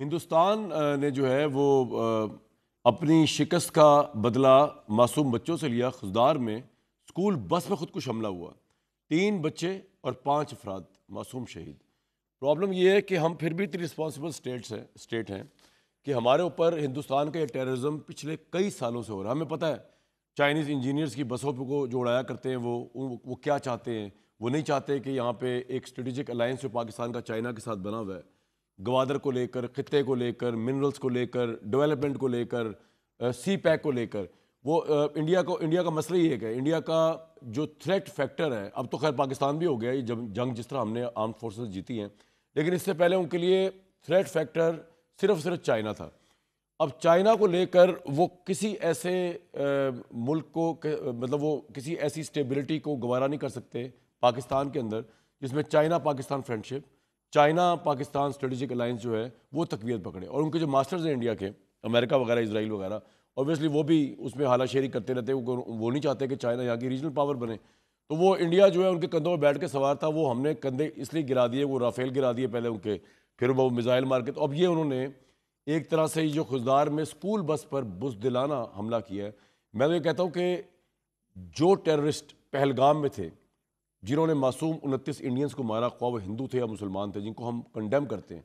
ہندوستان نے جو ہے وہ اپنی شکست کا بدلہ معصوم بچوں سے لیا۔ خزدار میں اسکول بس میں خودکش حملہ ہوا، 3 بچے اور 5 افراد معصوم شہید۔ پرابلم یہ ہے کہ ہم پھر بھی اتنی رسپانسبل اسٹیٹ ہیں کہ ہمارے اوپر ہندوستان کا یہ ٹیررزم پچھلے کئی سالوں سے ہو رہا ہے۔ ہمیں پتہ ہے چائنیز انجینئرز کی بسوں پہ کو جو اڑایا کرتے ہیں وہ کیا چاہتے ہیں۔ وہ نہیں چاہتے کہ یہاں پہ ایک اسٹریٹجک الائنس جو پاکستان کا چائنا کے ساتھ بنا ہوا ہے، گوادر کو لے کر، خطے کو لے کر، منرلز کو لے کر، ڈیولپمنٹ کو لے کر، سی پیک کو لے کر، وہ انڈیا کا مسئلہ یہ ہے کہ انڈیا کا جو تھریٹ فیکٹر ہے، اب تو خیر پاکستان بھی ہو گیا یہ جنگ جس طرح ہم نے آرم فورسز جیتی ہیں، لیکن اس سے پہلے ان کے لیے تھریٹ فیکٹر صرف چائنا تھا۔ اب چائنا کو لے کر وہ کسی ایسے ملک کو مطلب وہ کسی ایسی اسٹیبلٹی کو گوارا نہیں کر سکتے پاکستان کے اندر جس میں China Pakistan friendship, China Pakistan strategic alliance جو ہے وہ تقویت پکڑے۔ اور ان کے جو ماسٹرز ہیں انڈیا کے، امریکہ وغیرہ، اسرائیل وغیرہ، اوبیسلی وہ بھی اس میں حالہ شیری کرتے رہتے ہیں۔ وہ نہیں چاہتے کہ چائنا یہاں کی ریجنل پاور بنے، تو وہ انڈیا جو ہے ان کے کندھوں میں بیٹھ کے سوار تھا۔ وہ ہم نے کندھے اس لیے گرا دیے، وہ رافیل گرا دیے پہلے ان کے، پھر وہ میزائل مار کے، تو اب یہ انہوں نے ایک طرح سے جو خزدار میں اسکول بس پر بزدلانہ حملہ کیا ہے۔ میں تو یہ کہتا ہوں کہ جو ٹیررسٹ پہلگام میں تھے، جنہوں نے معصوم 29 انڈینز کو مارا، خواہ وہ ہندو تھے یا مسلمان تھے، جن کو ہم کنڈیم کرتے ہیں،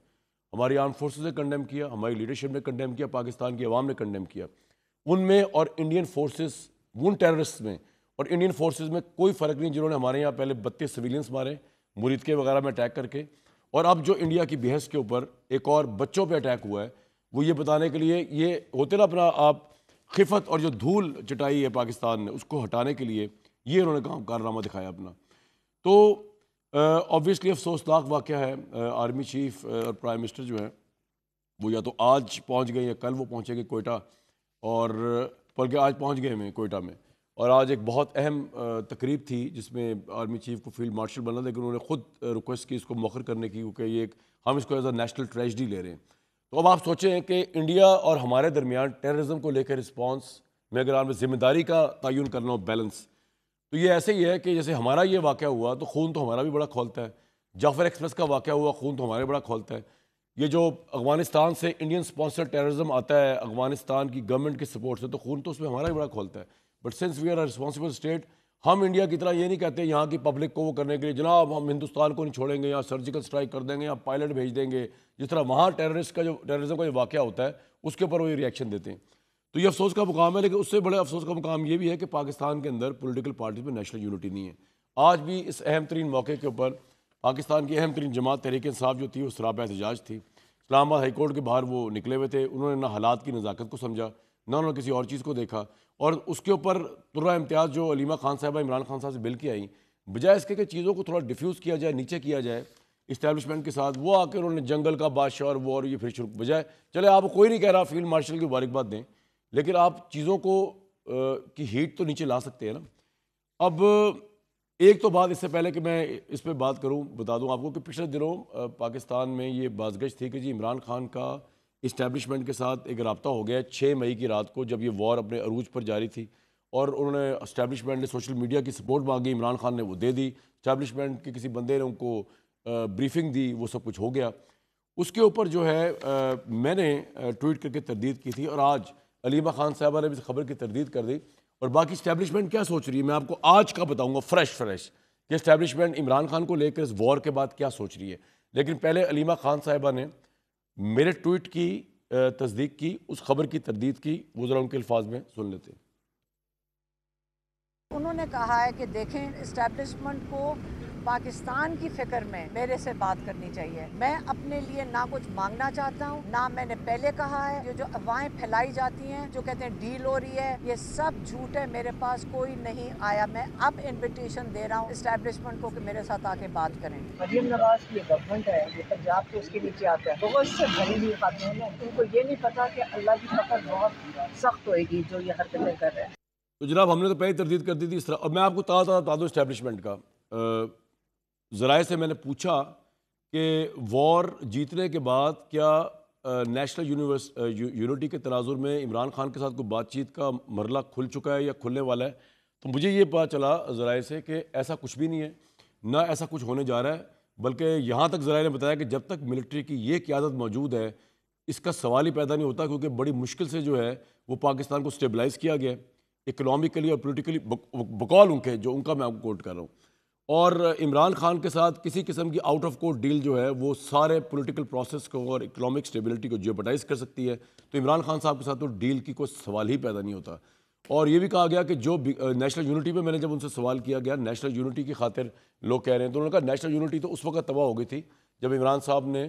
ہماری آرم فورسز نے کنڈیم کیا، ہماری لیڈرشپ نے کنڈیم کیا، پاکستان کی عوام نے کنڈیم کیا، ان میں اور انڈین فورسز، ان ٹیررسٹ میں اور انڈین فورسز میں کوئی فرق نہیں جنہوں نے ہمارے یہاں پہلے 32 سویلینز مارے مرید کے وغیرہ میں اٹیک کر کے، اور اب جو انڈیا کی بحث کے اوپر ایک اور بچوں پہ اٹیک ہوا ہے، وہ یہ بتانے کے لیے، یہ ہوتے نا اپنا آپ خفت اور جو دھول چٹائی ہے پاکستان نے اس کو ہٹانے کے لیے یہ انہوں نے کارنامہ دکھایا اپنا۔ تو آبویسلی افسوسناک واقعہ ہے۔ آرمی چیف اور پرائم منسٹر جو ہیں وہ یا تو آج پہنچ گئے یا کل وہ پہنچیں گے کوئٹہ، اور بلکہ آج پہنچ گئے ہیں کوئٹہ میں، اور آج ایک بہت اہم تقریب تھی جس میں آرمی چیف کو فیلڈ مارشل بننا، لیکن انہوں نے خود ریکویسٹ کی اس کو مؤخر کرنے کی، کیونکہ یہ ایک ہم اس کو ایز اے نیشنل ٹریجڈی لے رہے ہیں۔ تو اب آپ سوچیں کہ انڈیا اور ہمارے درمیان ٹیررزم کو لے کر رسپانس میں اگر آپ ذمہ داری کا تعین کرنا ہو، بیلنس، تو یہ ایسے ہی ہے کہ جیسے ہمارا یہ واقعہ ہوا تو خون تو ہمارا بھی بڑا کھولتا ہے، جعفر ایکسپریس کا واقعہ ہوا، خون تو ہمارے بڑا کھولتا ہے۔ یہ جو افغانستان سے انڈین سپانسر ٹیررزم آتا ہے افغانستان کی گورنمنٹ کی سپورٹ سے، تو خون تو اس میں ہمارا بھی بڑا کھولتا ہے۔ But since we are a responsible state, ہم انڈیا کی طرح یہ نہیں کہتے یہاں کی پبلک کو وہ کرنے کے لیے جناب ہم ہندوستان کو نہیں چھوڑیں گے، یا سرجیکل اسٹرائک کر دیں گے، یا پائلٹ بھیج دیں گے، جس طرح وہاں ٹیررزم کا جو واقعہ ہوتا ہے اس کے اوپر وہ یہ ریئیکشن دیتے ہیں۔ تو یہ افسوس کا مقام ہے، لیکن اس سے بڑے افسوس کا مقام یہ بھی ہے کہ پاکستان کے اندر پولیٹیکل پارٹیز میں نیشنل یونٹی نہیں ہے۔ آج بھی اس اہم ترین موقع کے اوپر پاکستان کی اہم ترین جماعت تحریک انصاف جو تھی وہ سراپا احتجاج تھی۔ اسلام آباد ہائی کورٹ کے باہر وہ نکلے ہوئے تھے، انہوں نے نہ حالات کی نزاکت کو سمجھا، نہ انہوں نے کسی اور چیز کو دیکھا، اور اس کے اوپر طرح امتیاز جو علیمہ خان صاحبہ عمران خان صاحب سے بل کی آئیں، بجائے اس کے کہ چیزوں کو تھوڑا ڈیفیوز کیا جائے، نیچے کیا جائے اسٹیبلشمنٹ کے ساتھ، وہ آ کے انہوں نے جنگل کا بادشاہ اور وہ اور یہ پھر شروع، بجائے چلے آپ کوئی نہیں کہہ رہا فیلڈ مارشل کی مبارکباد دیں، لیکن آپ چیزوں کو کی ہیٹ تو نیچے لا سکتے ہیں نا۔ اب ایک تو بات اس سے پہلے کہ میں اس پہ بات کروں، بتا دوں آپ کو کہ پچھلے دنوں پاکستان میں یہ بازگشت تھی کہ جی عمران خان کا اسٹیبلشمنٹ کے ساتھ ایک رابطہ ہو گیا 6 مئی کی رات کو، جب یہ وار اپنے عروج پر جاری تھی، اور انہوں نے اسٹیبلشمنٹ نے سوشل میڈیا کی سپورٹ مانگی، عمران خان نے وہ دے دی، اسٹیبلشمنٹ کے کسی بندے نے ان کو بریفنگ دی، وہ سب کچھ ہو گیا۔ اس کے اوپر جو ہے میں نے ٹویٹ کر کے تردید کی تھی، اور آج علیمہ خان صاحبہ نے بھی اس خبر کی تردید کر دی، اور باقی اسٹیبلشمنٹ کیا سوچ رہی ہے میں آپ کو آج کا بتاؤں گا فریش کہ اسٹیبلشمنٹ عمران خان کو لے کر اس وار کے بعد کیا سوچ رہی ہے۔ لیکن پہلے علیمہ خان صاحبہ نے میرے ٹویٹ کی تصدیق کی، اس خبر کی تردید کی، وہ ذرا ان کے الفاظ میں سن لیتے ہیں۔ انہوں نے کہا ہے کہ دیکھیں اسٹیبلشمنٹ کو پاکستان کی فکر میں میرے سے بات کرنی چاہیے، میں اپنے لیے نہ کچھ مانگنا چاہتا ہوں، نہ میں نے پہلے کہا ہے، یہ جو افواہیں پھیلائی جاتی ہیں جو کہتے ہیں ڈیل ہو رہی ہے، یہ سب جھوٹ ہے، میرے پاس کوئی نہیں آیا۔ میں اب انویٹیشن دے رہا ہوں اسٹیبلشمنٹ کو کہ میرے ساتھ آ کے بات کریں۔ مریم نواز کی گورنمنٹ ہے، یہ پنجاب کے اس کے نیچے آتا ہے، تو وہ اس سے بھری ہوئی خاتون ہے، ان کو یہ نہیں پتا کہ اللہ کی پکڑ بہت سخت ہوئے گی جو یہ حرکتیں کر رہے ہیں۔ تو جناب ہم نے تو پہلے تردید کر دی تھی اس طرح، اور میں آپ کو تازہ بتا دوں اسٹیبلشمنٹ کا، ذرائع سے میں نے پوچھا کہ وار جیتنے کے بعد کیا نیشنل یونٹی کے تناظر میں عمران خان کے ساتھ کوئی بات چیت کا مرحلہ کھل چکا ہے یا کھلنے والا ہے، تو مجھے یہ پتہ چلا ذرائع سے کہ ایسا کچھ بھی نہیں ہے، نہ ایسا کچھ ہونے جا رہا ہے، بلکہ یہاں تک ذرائع نے بتایا کہ جب تک ملٹری کی یہ قیادت موجود ہے اس کا سوال ہی پیدا نہیں ہوتا، کیونکہ بڑی مشکل سے جو ہے وہ پاکستان کو سٹیبلائز کیا گیا اکنامکلی اور پولیٹیکلی، بقول ان کے جو ان کا میں آپ کو کوٹ کر رہا ہوں. اور عمران خان کے ساتھ کسی قسم کی آؤٹ آف کورٹ ڈیل جو ہے وہ سارے پولیٹیکل پروسیس کو اور اکنامک اسٹیبلٹی کو جیوپٹائز کر سکتی ہے. تو عمران خان صاحب کے ساتھ تو ڈیل کی کوئی سوال ہی پیدا نہیں ہوتا. اور یہ بھی کہا گیا کہ جو نیشنل یونٹی پہ میں نے جب ان سے سوال کیا گیا نیشنل یونٹی کی خاطر لوگ کہہ رہے ہیں، تو انہوں نے کہا نیشنل یونٹی تو اس وقت تباہ ہو گئی تھی جب عمران صاحب نے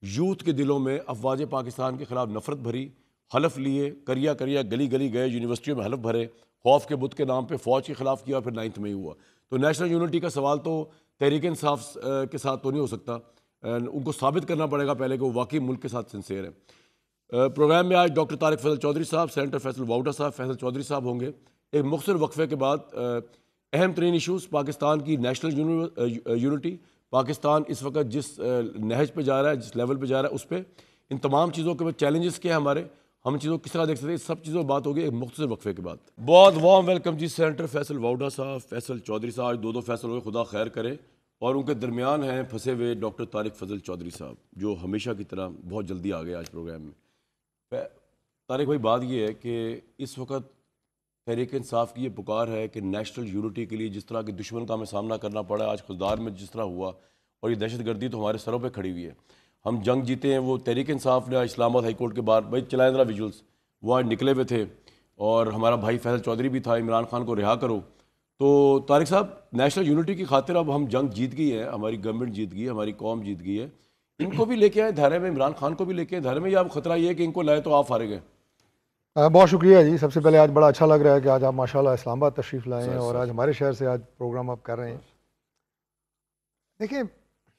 یوتھ کے دلوں میں افواج پاکستان کے خلاف نفرت بھری، حلف لیے، کریا گلی گلی گئے، یونیورسٹیوں میں حلف بھرے، خوف کے بت کے نام پہ فوج کے خلاف کیا، پھر 9 مئی ہوا. تو نیشنل یونٹی کا سوال تو تحریک انصاف کے ساتھ تو نہیں ہو سکتا، ان کو ثابت کرنا پڑے گا پہلے کہ وہ واقعی ملک کے ساتھ سنسیئر ہے. پروگرام میں آج ڈاکٹر طارق فضل چودھری صاحب، سینیٹر فیصل واؤڈا صاحب، فیصل چودھری صاحب ہوں گے. ایک مختصر وقفے کے بعد اہم ترین ایشوز پاکستان کی نیشنل یونٹی، پاکستان اس وقت جس نہج پہ جا رہا ہے، جس لیول پہ جا رہا ہے، اس پہ ان تمام چیزوں کے بعد چیلنجز کیا ہیں ہمارے، ہم ان چیزوں کو کس طرح دیکھ سکتے ہیں، سب چیزوں بات ہوگی ایک مختصر وقفے کے بعد. بہت وارم ویلکم جی سینیٹر فیصل واؤڈا صاحب، فیصل چودھری صاحب. آج دو فیصل ہوئے، خدا خیر کرے. اور ان کے درمیان ہیں پھنسے ہوئے ڈاکٹر طارق فضل چودھری صاحب، جو ہمیشہ کی طرح بہت جلدی آ گئے آج پروگرام میں. طارق بھائی، بات یہ ہے کہ اس وقت تحریک انصاف کی یہ پکار ہے کہ نیشنل یونٹی کے لیے جس طرح کے دشمن کا ہمیں سامنا کرنا پڑا، آج خضدار میں جس طرح ہوا، اور یہ دہشت گردی تو ہمارے سروں پہ کھڑی ہوئی ہے. ہم جنگ جیتے ہیں، وہ تحریک انصاف نے اسلام آباد ہائی کورٹ کے باہر، بھائی چلائیں ذرا ویژولس، وہ آج نکلے ہوئے تھے، اور ہمارا بھائی فیصل چودھری بھی تھا، عمران خان کو رہا کرو. تو طارق صاحب، نیشنل یونٹی کی خاطر اب ہم جنگ جیت گئی ہے، ہماری گورنمنٹ جیت گئی ہے، ہماری قوم جیت گئی ہے. ان کو بھی لے کے آئے دھارے میں، عمران خان کو بھی لے کے آئے دھارے میں، یا اب خطرہ یہ ہے کہ ان کو لائے تو آپ فارغ ہیں؟ بہت شکریہ جی. سب سے پہلے آج بڑا اچھا لگ رہا ہے کہ آج آپ ماشاءاللہ اسلام آباد تشریف لائے ہیں، اور آج ہمارے شہر سے آج پروگرام آپ کر رہے ہیں. دیکھیں،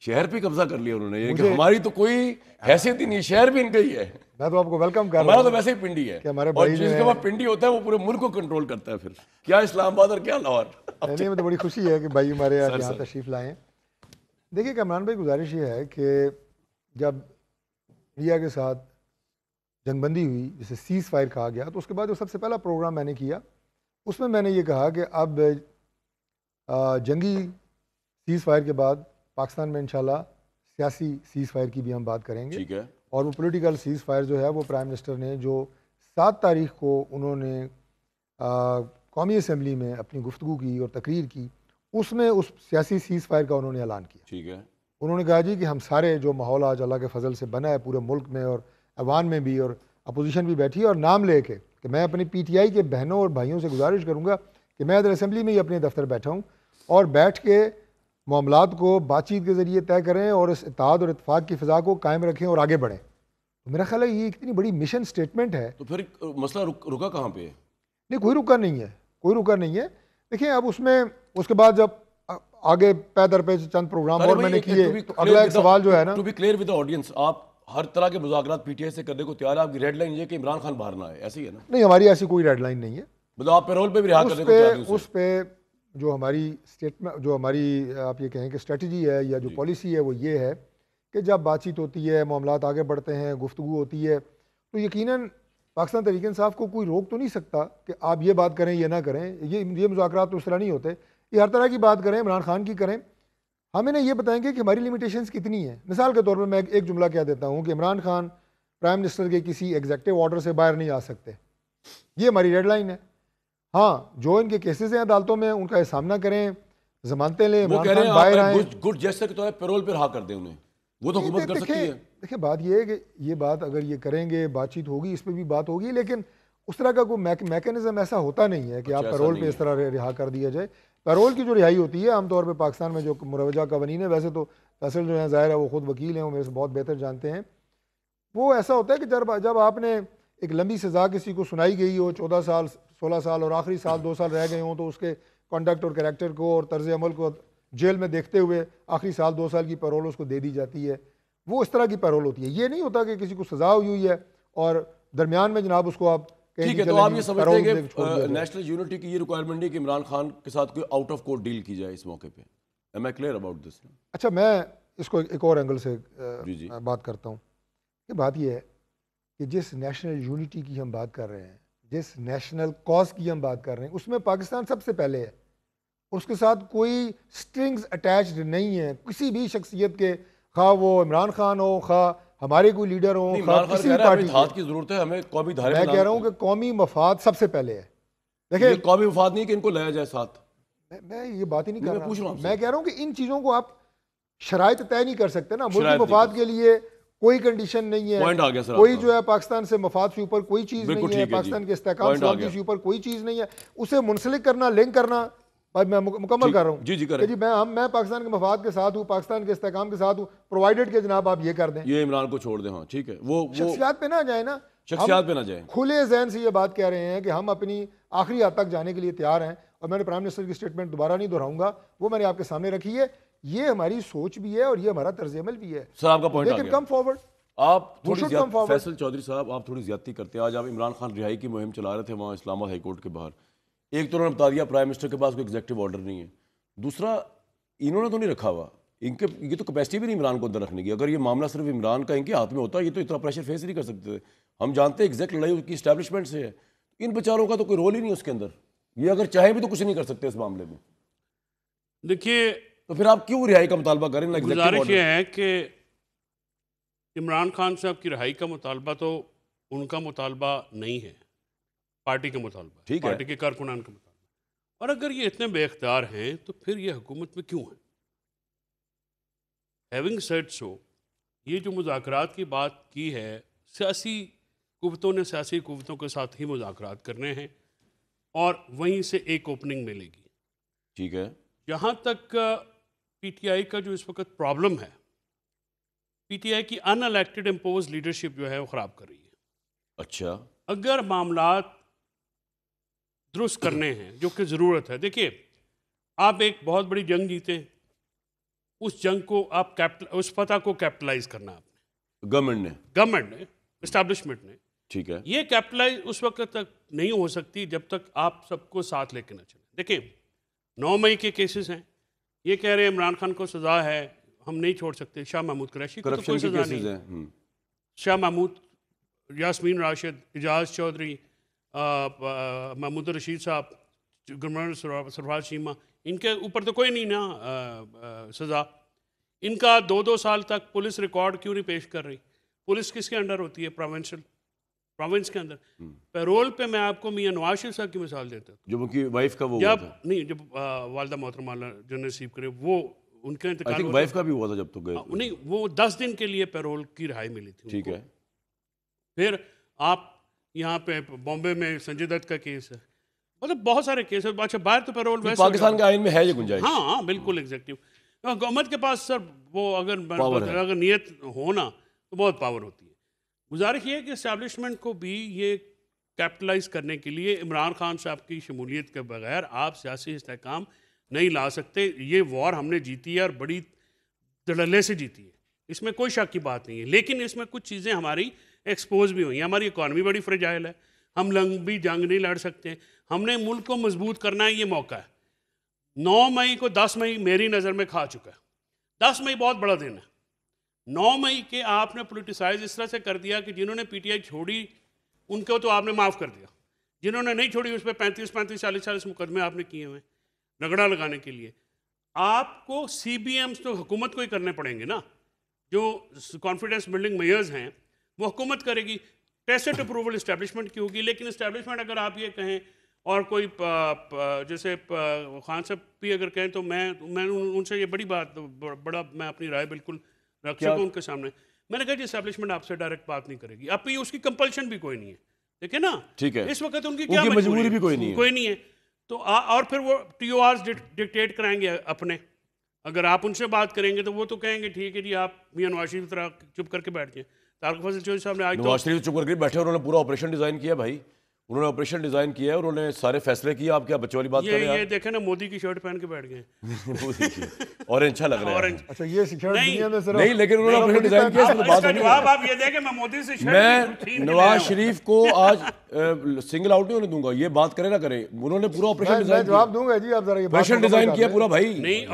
شہر پہ قبضہ کر لیا انہوں نے، یہ کہ ہماری تو کوئی حیثیت ہی نہیں، شہر بھی ان کا ہی ہے. میں تو آپ کو ویلکم کر رہا ہمارا ہوں. تو ویسے ہی پنڈی ہے، کہ ہمارے اور بھائی جس کے بعد پنڈی ہوتا ہے وہ پورے ملک کو کنٹرول کرتا ہے، پھر کیا اسلام آباد اور کیا لاہور. نہیں، میں تو بڑی خوشی ہے کہ بھائی ہمارے آج یہاں تشریف لائے ہیں. دیکھیے کامران بھائی، گزارش یہ ہے کہ جب انڈیا کے ساتھ جنگ بندی ہوئی، جسے سیز فائر کہا گیا، تو اس کے بعد جو سب سے پہلا پروگرام میں نے کیا، اس میں نے یہ کہا کہ اب جنگی سیز فائر کے بعد پاکستان میں انشاءاللہ سیاسی سیز فائر کی بھی ہم بات کریں گے. ٹھیک ہے. اور وہ پولیٹیکل سیز فائر جو ہے وہ پرائم منسٹر نے جو 7 تاریخ کو انہوں نے قومی اسمبلی میں اپنی گفتگو کی اور تقریر کی، اس میں اس سیاسی سیز فائر کا انہوں نے اعلان کیا. ٹھیک ہے. انہوں نے کہا جی کہ ہم سارے جو ماحول آج اللہ کے فضل سے بنا ہے پورے ملک میں اور ایوان میں بھی، اور اپوزیشن بھی بیٹھی ہے، اور نام لے کے کہ میں اپنی پی ٹی آئی کے بہنوں اور بھائیوں سے گزارش کروں گا کہ میں ادھر اسمبلی میں ہی اپنے دفتر بیٹھا ہوں، اور بیٹھ کے معاملات کو بات چیت کے ذریعے طے کریں اور اس اتحاد اور اتفاق کی فضا کو قائم رکھیں اور آگے بڑھیں. تو میرا خیال ہے یہ اتنی بڑی مشن سٹیٹمنٹ ہے. تو پھر مسئلہ رکا کہاں پہ ہے؟ نہیں، کوئی رکا نہیں ہے، کوئی رکا نہیں ہے. دیکھیں اب اس میں اس کے بعد جب آگے پے در پہ چند پروگرام اور میں نے کیے، تو اگلا ایک سوال جو ہے نا، to be clear with the audience, آپ ہر طرح کے مذاکرات پی ٹی آئی سے کرنے کو تیار ہے، آپ کی ریڈ لائن یہ کہ عمران خان باہر نہ آئے، ایسے ہی ہے نا؟ نہیں، ہماری ایسی کوئی ریڈ لائن نہیں ہے. مطلب آپ پیرول پہ بھی رہا کرنے کو تیار ہیں؟ اس پہ جو ہماری اسٹیٹمنٹ، جو ہماری آپ یہ کہیں کہ اسٹریٹجی ہے یا جو پالیسی ہے، وہ یہ ہے کہ جب بات چیت ہوتی ہے، معاملات آگے بڑھتے ہیں، گفتگو ہوتی ہے، تو یقیناً پاکستان تحریک انصاف کو کوئی روک تو نہیں سکتا کہ آپ یہ بات کریں یہ نہ کریں. یہ مذاکرات تو اس طرح نہیں ہوتے، یہ ہر طرح کی بات کریں، عمران خان کی کریں. ہم انہیں یہ بتائیں گے کہ ہماری لیمیٹیشنز کتنی ہیں. مثال کے طور پہ میں ایک جملہ کہہ دیتا ہوں کہ عمران خان پرائم منسٹر کے کسی ایگزیکٹو آرڈر سے باہر نہیں آ سکتے، یہ ہماری ریڈ لائن ہے. ہاں، جو ان کے کیسز ہیں عدالتوں میں، ان کا سامنا کریں، ضمانتیں لیں، عمران خان باہر آئیں. گڈ جیسر کے طور پر پیرول پہ رہا کر دیں انہیں، وہ تو حکومت کر سکتی ہے. دیکھیں بات یہ ہے کہ یہ بات اگر یہ کریں گے، بات چیت ہوگی، اس پہ بھی بات ہوگی، لیکن اس طرح کا کوئی میکینزم ایسا ہوتا نہیں ہے کہ آپ پیرول پہ اس طرح رہا کر دیا جائے. پیرول کی جو رہائی ہوتی ہے عام طور پہ پاکستان میں جو مروجہ قوانین ہے، ویسے تو فیصل جو ہیں ظاہر ہے وہ خود وکیل ہیں، وہ میرے سے بہت بہتر جانتے ہیں، وہ ایسا ہوتا ہے کہ جب آپ نے ایک لمبی سزا کسی کو سنائی گئی ہو، 14 سال 16 سال اور آخری سال 2 سال رہ گئے ہوں، تو اس کے کنڈکٹ اور کریکٹر کو اور طرز عمل کو جیل میں دیکھتے ہوئے آخری سال 2 سال کی پیرول اس کو دے دی جاتی ہے. وہ اس طرح کی پیرول ہوتی ہے. یہ نہیں ہوتا کہ کسی کو سزا ہوئی ہے اور درمیان میں جناب اس کو آپ ٹھیک ہے. تو آپ یہ سمجھتے ہیں کہ نیشنل یونٹی کی یہ ریکوائرمنٹ ہے کہ عمران خان کے ساتھ کوئی آؤٹ آف کورٹ ڈیل کی جائے اس موقع پہ؟ Am I clear about this? اچھا، میں اس کو ایک اور اینگل سے بات کرتا ہوں. یہ بات یہ ہے کہ جس نیشنل یونٹی کی ہم بات کر رہے ہیں، جس نیشنل کاز کی ہم بات کر رہے ہیں، اس میں پاکستان سب سے پہلے ہے. اس کے ساتھ کوئی سٹرنگز اٹیچڈ نہیں ہے کسی بھی شخصیت کے، خواہ وہ عمران خان ہو، خواہ ہمارے کوئی لیڈر ہوں کسی بھی پارٹی اتحاد کی ضرورت ہے ہمیں قومی دھارے میں کہہ رہا ہوں کہ قومی مفاد سب سے پہلے ہے. دیکھیں قومی مفاد نہیں کہ ان کو لایا جائے ساتھ. میں یہ بات ہی نہیں کر رہا. میں کہہ رہا ہوں کہ ان چیزوں کو آپ شرائط طے نہیں کر سکتے نا. ملکی مفاد کے لیے کوئی کنڈیشن نہیں ہے, کوئی جو ہے پاکستان سے مفاد سے اوپر کوئی چیز نہیں ہے, پاکستان کے استحکام سلامتی سے اوپر کوئی چیز نہیں ہے. اسے منسلک کرنا, لنک کرنا, میں مکمل کر رہا ہوں جی میں پاکستان کے مفاد کے ساتھ ہوں, پاکستان کے استحکام کے ساتھ ہوں, پرووائڈڈ کہ جناب آپ یہ کر دیں, یہ عمران کو چھوڑ دیں. ہاں ٹھیک ہے, وہ شخصیات پہ نہ جائیں نا, شخصیات پہ نہ جائیں. کھلے ذہن سے یہ بات کہہ رہے ہیں کہ ہم اپنی آخری حد تک جانے کے لیے تیار ہیں, اور میں نے پرائم منسٹر کی اسٹیٹمنٹ دوبارہ نہیں دہراؤں گا, وہ میں نے آپ کے سامنے رکھی ہے. یہ ہماری سوچ بھی ہے اور یہ ہمارا طرز عمل بھی ہے. سر آپ کا پوائنٹ آ گیا. Come forward. آپ تھوڑی زیادہ فیصل چودھری صاحب آپ تھوڑی زیادتی کرتے ہیں. آج آپ عمران خان رہائی کی مہم چلا رہے تھے وہاں اسلام آباد ہائی کورٹ کے باہر. ایک تو انہوں نے بتا دیا پرائم منسٹر کے پاس کوئی ایگزیکٹو آرڈر نہیں ہے. دوسرا انہوں نے تو نہیں رکھا ہوا, یہ تو کیپیسٹی بھی نہیں عمران کو اندر رکھنے کی. اگر یہ معاملہ صرف عمران کا ان کے ہاتھ میں ہوتا یہ تو اتنا پریشر فیس نہیں کر سکتے تھے. ہم جانتے ہیں ایگزیکٹ لڑائی کی اسٹیبلشمنٹ سے ہے. ان بیچاروں کا تو کوئی رول ہی نہیں اس کے اندر. یہ اگر چاہیں بھی تو کچھ نہیں کر سکتے اس معاملے میں. دیکھیے تو پھر آپ کیوں رہائی کا مطالبہ کریں؟ گزارش یہ ہے کہ عمران خان صاحب کی رہائی کا مطالبہ تو ان کا مطالبہ نہیں ہے, پارٹی کا مطالبہ, ٹھیک ہے, پارٹی کے کارکنان کا مطالبہ. اور اگر یہ اتنے بے اختیار ہیں تو پھر یہ حکومت میں کیوں ہیں؟ ہیونگ سیڈ سو, یہ جو مذاکرات کی بات کی ہے, سیاسی قوتوں نے سیاسی قوتوں کے ساتھ ہی مذاکرات کرنے ہیں اور وہیں سے ایک اوپننگ ملے گی. ٹھیک ہے. جہاں تک پی ٹی آئی کا جو اس وقت پرابلم ہے, پی ٹی آئی کی ان الیکٹڈ امپوز لیڈرشپ جو ہے وہ خراب کر رہی ہے. اچھا, اگر معاملات درست کرنے ہیں جو کہ ضرورت ہے, دیکھیے آپ ایک بہت بڑی جنگ جیتے, اس جنگ کو آپ اس فتح کو کیپٹلائز کرنا آپ نے, گورنمنٹ نے اسٹیبلشمنٹ نے. ٹھیک ہے. یہ کیپٹلائز اس وقت تک نہیں ہو سکتی جب تک آپ سب کو ساتھ لے کے نہ چلیں. دیکھیں 9 مئی کے کیسز ہیں, یہ کہہ رہے ہیں عمران خان کو سزا ہے, ہم نہیں چھوڑ سکتے. شاہ محمود قریشی کو تو کوئی سزا نہیں. شاہ محمود, یاسمین راشد, اعجاز چودھری, محمود رشید صاحب, گورنر سرفراز چیمہ, ان کے اوپر تو کوئی نہیں نا سزا. ان کا 2 سال تک پولیس ریکارڈ کیوں نہیں پیش کر رہی؟ پولیس کس کے انڈر ہوتی ہے؟ پروونس کے اندر. پیرول پہ میں آپ کو میاں نواز شریف صاحب کی مثال دیتا ہوں, جب ان کی وائف کا وہ جب والدہ محترمہ جو نصیب کرے وہ ان کا انتقال, وائف کا بھی ہوا تھا جب تو گئے نہیں, وہ 10 دن کے لیے پیرول کی رہائی ملی تھی. ٹھیک ہے. پھر آپ یہاں پہ بامبے میں سنجے دت کا کیس ہے, مطلب بہت سارے کیس ہیں. اچھا باہر تو پیرول ویسے پاکستان کے آئین میں ہے یہ گنجائش. ہاں بالکل ایگزیکٹو. گورنمنٹ کے پاس سر وہ اگر نیت ہونا تو بہت پاور ہوتی ہے. گزارش یہ ہے کہ اسٹیبلشمنٹ کو بھی یہ کیپٹلائز کرنے کے لیے عمران خان صاحب کی شمولیت کے بغیر آپ سیاسی استحکام نہیں لا سکتے. یہ وار ہم نے جیتی ہے اور بڑی دھڑلے سے جیتی ہے, اس میں کوئی شک کی بات نہیں ہے. لیکن اس میں کچھ چیزیں ہماری ایکسپوز بھی ہوئی ہیں. ہماری اکانومی بڑی فریجائل ہے, ہم لمبی جنگ نہیں لڑ سکتے. ہم نے ملک کو مضبوط کرنا ہے, یہ موقع ہے. 9 مئی کو 10 مئی میری نظر میں کھا چکا ہے. 10 مئی بہت بڑا دن ہے. 9 مئی کے آپ نے پولیٹیسائز اس طرح سے کر دیا کہ جنہوں نے پی ٹی آئی چھوڑی ان کو تو آپ نے معاف کر دیا, جنہوں نے نہیں چھوڑی اس پہ 35 40 مقدمے آپ نے کیے ہوئے رگڑا لگانے کے لیے. آپ کو سی بی ایمز تو حکومت کو ہی کرنے پڑیں گے نا, جو کانفیڈنس بلڈنگ میئرز ہیں وہ حکومت کرے گی. ٹیسٹ اپروول اسٹیبلشمنٹ کی ہوگی. لیکن اسٹیبلشمنٹ اگر آپ یہ کہیں اور کوئی جیسے خان صاحب بھی اگر کہیں تو میں ان سے یہ بڑا میں اپنی رائے بالکل رکھ سکوں ان کے سامنے. میں نے کہا جی اسٹیبلشمنٹ آپ سے ڈائریکٹ بات نہیں کرے گی. اب اس کی کمپلشن بھی کوئی نہیں ہے, دیکھیں نا, ٹھیک ہے, اس وقت ان کی کیا مجبوری بھی کوئی نہیں ہے. تو اور پھر وہ ٹی او آرز ڈکٹیٹ کرائیں گے اپنے. اگر آپ ان سے بات کریں گے تو وہ تو کہیں گے ٹھیک ہے جی آپ میاں نواز شریف کی طرح چپ کر کے بیٹھ جائیں. طارق فضل چودھری صاحب نے آج نواز شریف چپ کر کے بیٹھے, انہوں نے پورا آپریشن ڈیزائن کیا بھائی, انہوں نے آپریشن ڈیزائن کیا ہے, انہوں نے سارے فیصلے کیے. آپ کیا بچوں والی بات کر رہے ہیں؟ یہ دیکھیں نا مودی کی شرٹ پہن کے بیٹھ گئے اور اچھا لگ رہا ہے. اچھا یہ شرٹ دنیا میں نہیں, لیکن انہوں نے آپریشن ڈیزائن کیا. اس کا جواب آپ یہ دیں کہ میں مودی سے میں نواز شریف کو آج سنگل آؤٹ نہیں ہونے دوں گا. یہ بات کرے نہ کرے, انہوں نے پورا آپریشن میں ڈیزائن جواب دوں گا جی, آپ ذرا یہ آپریشن ڈیزائن کیا پورا بھائی. نہیں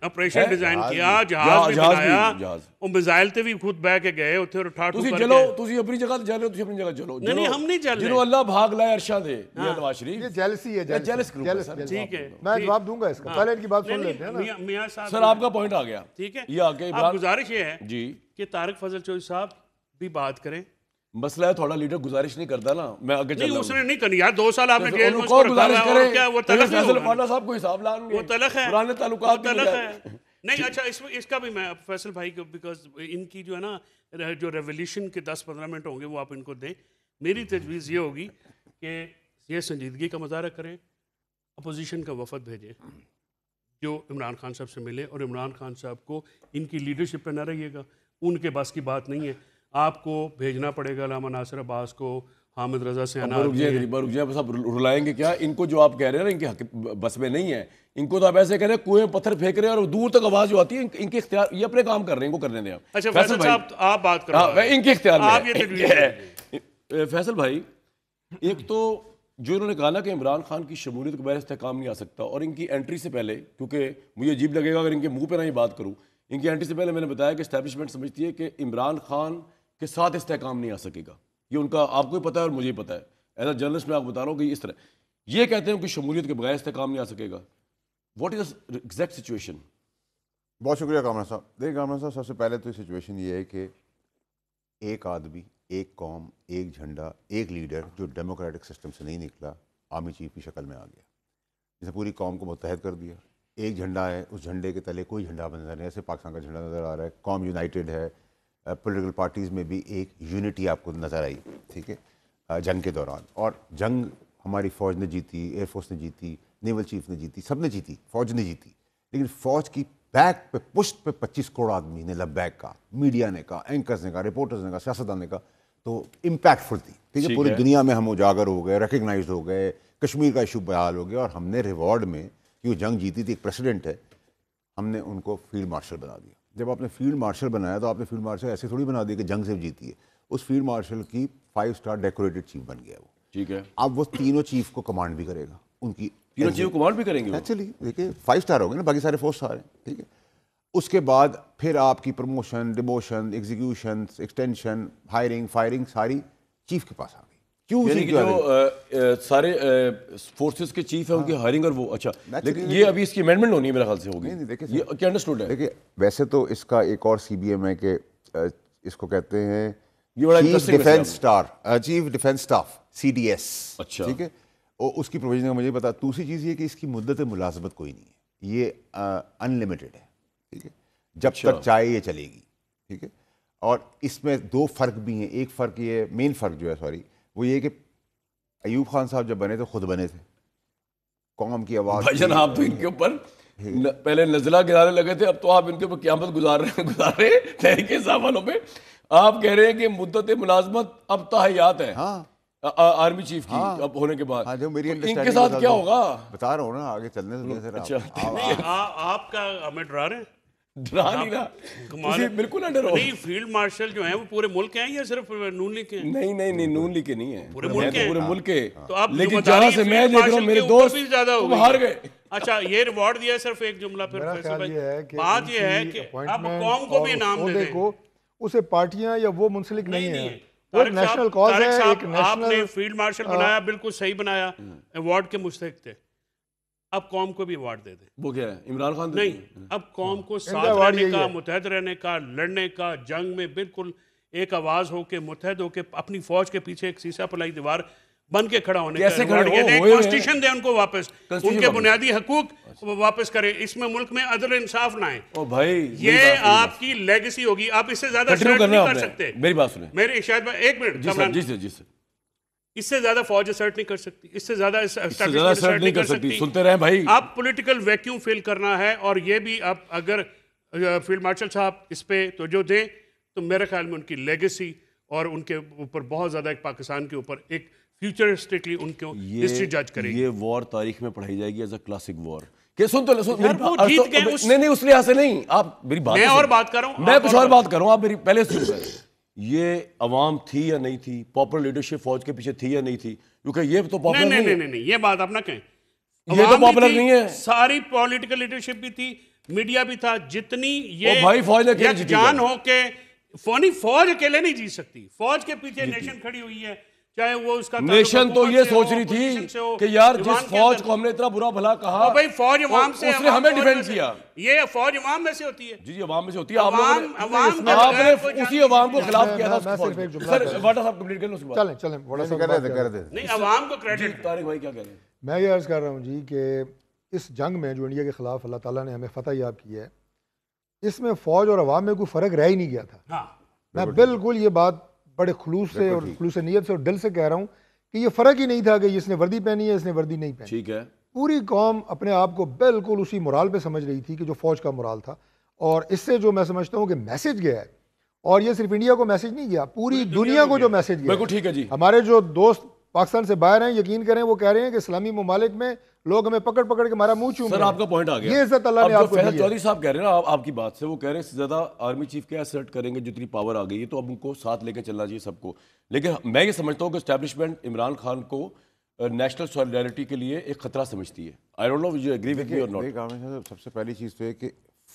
آپریشن ڈیزائن کیا, جہاز بھی بنایا, وہ میزائل تے بھی خود بہ کے گئے اتھے اور ٹھاٹھو کر کے. چلو تسی اپنی جگہ تے چلو, تسی اپنی جگہ چلو. نہیں ہم نہیں چل رہے. جنہوں اللہ بھاگ لائے عرشاں دے, یہ نواز شریف, یہ جیلسی ہے, جیلس گروپ ہے. ٹھیک ہے, میں جواب دوں گا اس کا, پہلے ان کی بات سن لیتے ہیں نا. میاں صاحب سر آپ کا پوائنٹ آ گیا. ٹھیک ہے, یہ آگے اب گزارش یہ ہے جی کہ طارق فضل چوہدری صاحب بھی بات کریں. مسئلہ ہے تھوڑا لیڈر گزارش نہیں کرتا نا, میں آگے چل رہا نہیں ہوں. اس نے نہیں کرنی یار, 2 سال آپ نے جیل میں اس کو کو رکھا گزارش ہوا ہے, اور کرے کیا وہ تلخ فیصل پاٹا صاحب کو حساب لائیں گے, وہ تلخ ہے, پرانے تعلقات تلخ ہے. نہیں اچھا اس کا بھی میں فیصل بھائی کو, بیکاز ان کی جو ہے نا جو ریولیوشن کے 10-15 منٹ ہوں گے وہ آپ ان کو دیں. میری تجویز یہ ہوگی کہ یہ سنجیدگی کا مظاہرہ کریں, اپوزیشن کا وفد بھیجیں جو عمران خان صاحب سے ملے, اور عمران خان صاحب کو ان کی لیڈرشپ پہ نہ رہیے گا, ان کے بس کی بات نہیں ہے. آپ کو بھیجنا پڑے گا علامہ ناصر عباس کو, حامد رضا سینا. رک جائیں صاحب, رلائیں گے کیا ان کو؟ جو آپ کہہ رہے ہیں نا ان کے حق بس میں نہیں ہے, ان کو تو آپ ایسے کہہ رہے ہیں کنویں پتھر پھینک رہے ہیں اور دور تک آواز جو آتی ہے ان کے اختیار, یہ اپنے کام کر رہے ہیں, ان کو کرنے دیں آپ. اچھا فیصل صاحب آپ بات کرو, ان کے اختیار آپ یہ تجویز میں. فیصل بھائی, ایک تو جو انہوں نے کہا نا کہ عمران خان کی شمولیت کے بغیر استحکام نہیں آ سکتا, اور ان کی انٹری سے پہلے, کیونکہ مجھے عجیب لگے گا اگر ان کے منہ پہ نہ ہی بات کروں, ان کی انٹری سے پہلے میں نے بتایا کہ اسٹیبلشمنٹ سمجھتی ہے کہ عمران خان کے ساتھ استحکام نہیں آ سکے گا. یہ ان کا آپ کو بھی پتہ ہے اور مجھے بھی پتہ ہے, ایز اے جرنلسٹ میں آپ بتا رہا ہوں کہ اس طرح یہ کہتے ہیں کہ شمولیت کے بغیر استحکام نہیں آ سکے گا. What is the exact situation? بہت شکریہ کامران صاحب. دیکھیں کامران صاحب, سب سے پہلے تو سچویشن یہ ہے کہ ایک آدمی, ایک قوم, ایک جھنڈا, ایک لیڈر جو ڈیموکریٹک سسٹم سے نہیں نکلا, آرمی چیف کی شکل میں آ گیا, جس نے پوری قوم کو متحد کر دیا. ایک جھنڈا ہے, اس جھنڈے کے تلے کوئی جھنڈا نظر نہیں, ایسے پاکستان کا جھنڈا نظر آ رہا ہے, قوم یونائٹڈ ہے, پولیٹیکل پارٹیز میں بھی ایک یونٹی آپ کو نظر آئی. ٹھیک ہے, جنگ کے دوران, اور جنگ ہماری فوج نے جیتی, ایئر فورس نے جیتی, نیول چیف نے جیتی, سب نے جیتی, فوج نے جیتی. لیکن فوج کی بیک پہ, پشت پہ 25 کروڑ آدمی نے لبیک کہا, میڈیا نے کہا, اینکرز نے کہا, رپورٹرز نے کہا, سیاستدان نے کہا, تو امپیکٹ فل تھی. ٹھیک ہے, پوری دنیا میں ہم اجاگر ہو گئے, ریکگنائزڈ ہو گئے, کشمیر کا ایشو بحال ہو گیا, اور ہم نے ریوارڈ میں, کیوں جنگ جیتی تھی, ایک پریسیڈنٹ ہے, ہم نے ان کو فیلڈ مارشل بنا دیا. جب آپ نے فیلڈ مارشل بنایا تو آپ نے فیلڈ مارشل ایسے تھوڑی بنا دیا کہ جنگ سے جیتی ہے. اس فیلڈ مارشل کی 5 اسٹار ڈیکوریٹڈ چیف بن گیا وہ. ٹھیک ہے, اب وہ تینوں چیف کو کمانڈ بھی کرے گا, ان کی تینوں چیف کمانڈ بھی کریں گے ایکچولی. دیکھیے 5 اسٹار ہو گئے نا, باقی سارے 4 اسٹار ہیں. ٹھیک ہے, اس کے بعد پھر آپ کی promotion, demotion, execution, extension, hiring, firing ساری چیف کے پاس آ گئی. کیوں؟ یعنی کہ جو سارے فورسز کے چیف ہیں ان کی ہائرنگ, اور وہ اچھا, لیکن یہ ابھی اس کی امینڈمنٹ ہونی ہے میرے خیال سے ہوگی. یہ کیا انڈرسٹوڈ ہے؟ دیکھیے ویسے تو اس کا ایک اور سی بی ایم ہے کہ اس کو کہتے ہیں یہ بڑا chief defence chief defence staff, CDS. اچھا, ٹھیک ہے, اور اس کی پروویژن کا مجھے پتا. دوسری چیز یہ کہ اس کی مدت ملازمت کوئی نہیں ہے, یہ انلمیٹڈ ہے. ٹھیک ہے, جب تک چاہے یہ چلے گی. ٹھیک ہے, اور اس میں 2 فرق بھی ہیں. ایک فرق یہ, مین فرق جو ہے سوری, وہ یہ کہ ایوب خان صاحب جب بنے تھے خود بنے تھے, قوم کی آواز. بھائی جان آپ تو ان کے اوپر پہلے نزلہ گرانے لگے تھے, اب تو آپ ان کے اوپر قیامت گزار رہے ہیں تحریک انصاف والوں پہ. آپ کہہ رہے ہیں کہ مدت ملازمت اب تاحیات ہے آرمی چیف کی اب ہونے کے بعد. ان کے ساتھ کیا ہوگا بتا رہا ہوں نا, آگے چلنے سے. آپ کا ہمیں ڈرا رہے ہیں؟ ڈرا نہیں نا, بالکل نہ ڈرو. نہیں, فیلڈ مارشل جو ہیں وہ پورے ملک کے ہیں یا صرف نون لیگ کے ہیں؟ نہیں, نون لیگ کے نہیں ہیں, پورے ملک کے. پورے ملک کے. لیکن جہاں سے میں دیکھ رہا ہوں میرے دوست تم ہار گئے. اچھا, یہ ریوارڈ دیا ہے, صرف ایک جملہ پھر بات یہ ہے کہ اب قوم کو بھی انعام دے دیں. اسے پارٹیاں یا وہ منسلک نہیں ہیں, وہ نیشنل کاز ہے. ایک آپ نے فیلڈ مارشل بنایا, بالکل صحیح بنایا, ایوارڈ کے مستحق تھے, اب قوم کو بھی ایوارڈ دے دیں. وہ کیا ہے, عمران خان نہیں, اب قوم کو ساتھ رہنے کا, متحد رہنے کا, لڑنے کا, جنگ میں بالکل ایک آواز ہو کے, متحد ہو کے, اپنی فوج کے پیچھے ایک سیسا پلائی دیوار بن کے کھڑا ہونے کا کانسٹیٹیوشن دیں ان کو واپس, ان کے بنیادی حقوق واپس کریں. اس میں ملک میں عدل انصاف نہ آئے. یہ آپ کی لیگیسی ہوگی, آپ اس سے زیادہ سرٹ نہیں کر سکتے. میری بات سنیں, میرے شاید ایک منٹ, جی سر, اس سے زیادہ فوج اسرٹ نہیں کر سکتی, اس سے زیادہ اسرٹ نہیں کر سکتی. سنتے رہیں بھائی, آپ پولیٹیکل ویکیوم فل کرنا ہے, اور یہ بھی آپ اگر فیلڈ مارشل صاحب اس پہ توجہ دیں تو میرے خیال میں ان کی لیگیسی اور ان کے اوپر بہت زیادہ ایک پاکستان کے اوپر ایک فیوچرسٹکلی ان کو ہسٹری جج کرے گی. یہ وار تاریخ میں پڑھائی جائے گی ایز اے کلاسک وار. کہ سن تو نہیں, اس لحاظ سے نہیں, آپ میری بات, میں اور بات کر رہا ہوں, میں کچھ اور بات کر رہا ہوں, آپ میری پہلے سن. یہ عوام تھی یا نہیں تھی, پاپولر لیڈرشپ فوج کے پیچھے تھی یا نہیں تھی, کیونکہ یہ تو پاپولر نہیں ہے. نہیں, یہ بات آپ نہ کہیں. یہ تو پاپولر نہیں ہے. ساری پولیٹیکل لیڈرشپ بھی تھی, میڈیا بھی تھا, جتنی یہ بھائی فوج نے کیا جیتی جان ہو کے فوج اکیلے نہیں جیت سکتی. فوج کے پیچھے نیشن کھڑی ہوئی ہے, چاہے وہ اس کا نیشن تو یہ سوچ رہی تھی کہ یار جس فوج کو ہم نے اتنا برا بھلا کہا, بھائی فوج عوام سے, اس نے ہمیں ڈیفینڈ کیا. یہ فوج عوام میں سے ہوتی ہے. جی عوام میں سے ہوتی ہے. آپ نے اسی عوام کو خلاف کیا تھا. سر واٹا صاحب کمپلیٹ کر لو اس کے بعد. چلیں نہیں, عوام کو کریڈٹ. طارق بھائی کیا کہہ رہے ہیں؟ میں یہ عرض کر رہا ہوں جی کہ اس جنگ میں جو انڈیا کے خلاف اللہ تعالیٰ نے ہمیں فتح یاب کی ہے, اس میں فوج اور عوام میں کوئی فرق رہ ہی نہیں گیا تھا. میں بالکل یہ بات بڑے خلوص سے اور خلوص نیت سے اور دل سے کہہ رہا ہوں کہ یہ فرق ہی نہیں تھا کہ اس نے وردی پہنی ہے, اس نے وردی نہیں پہنی. ٹھیک ہے, پوری قوم اپنے آپ کو بالکل اسی مرال پہ سمجھ رہی تھی کہ جو فوج کا مرال تھا. اور اس سے جو میں سمجھتا ہوں کہ میسج گیا ہے, اور یہ صرف انڈیا کو میسج نہیں گیا, پوری دنیا کو جو میسج گیا. بالکل ٹھیک ہے جی. ہمارے جو دوست پاکستان سے باہر ہیں, یقین کریں وہ کہہ رہے ہیں کہ اسلامی ممالک میں لوگ ہمیں پکڑ پکڑ کے ہمارا منہ چوم رہے ہیں. سر آپ کا پوائنٹ آ گیا. یہ عزت اللہ نے آپ کو دی ہے. فیصل چودھری صاحب کہہ رہے ہیں نا آپ کی بات سے, وہ کہہ رہے ہیں زیادہ آرمی چیف کیا اسرٹ کریں گے, جتنی پاور آ گئی ہے تو اب ان کو ساتھ لے کے چلنا چاہیے سب کو. لیکن میں یہ سمجھتا ہوں کہ اسٹیبلشمنٹ عمران خان کو نیشنل سولیڈرٹی کے لیے ایک خطرہ سمجھتی ہے. I don't know you agree with me اور ناٹ. سب سے پہلی چیز تو ہے کہ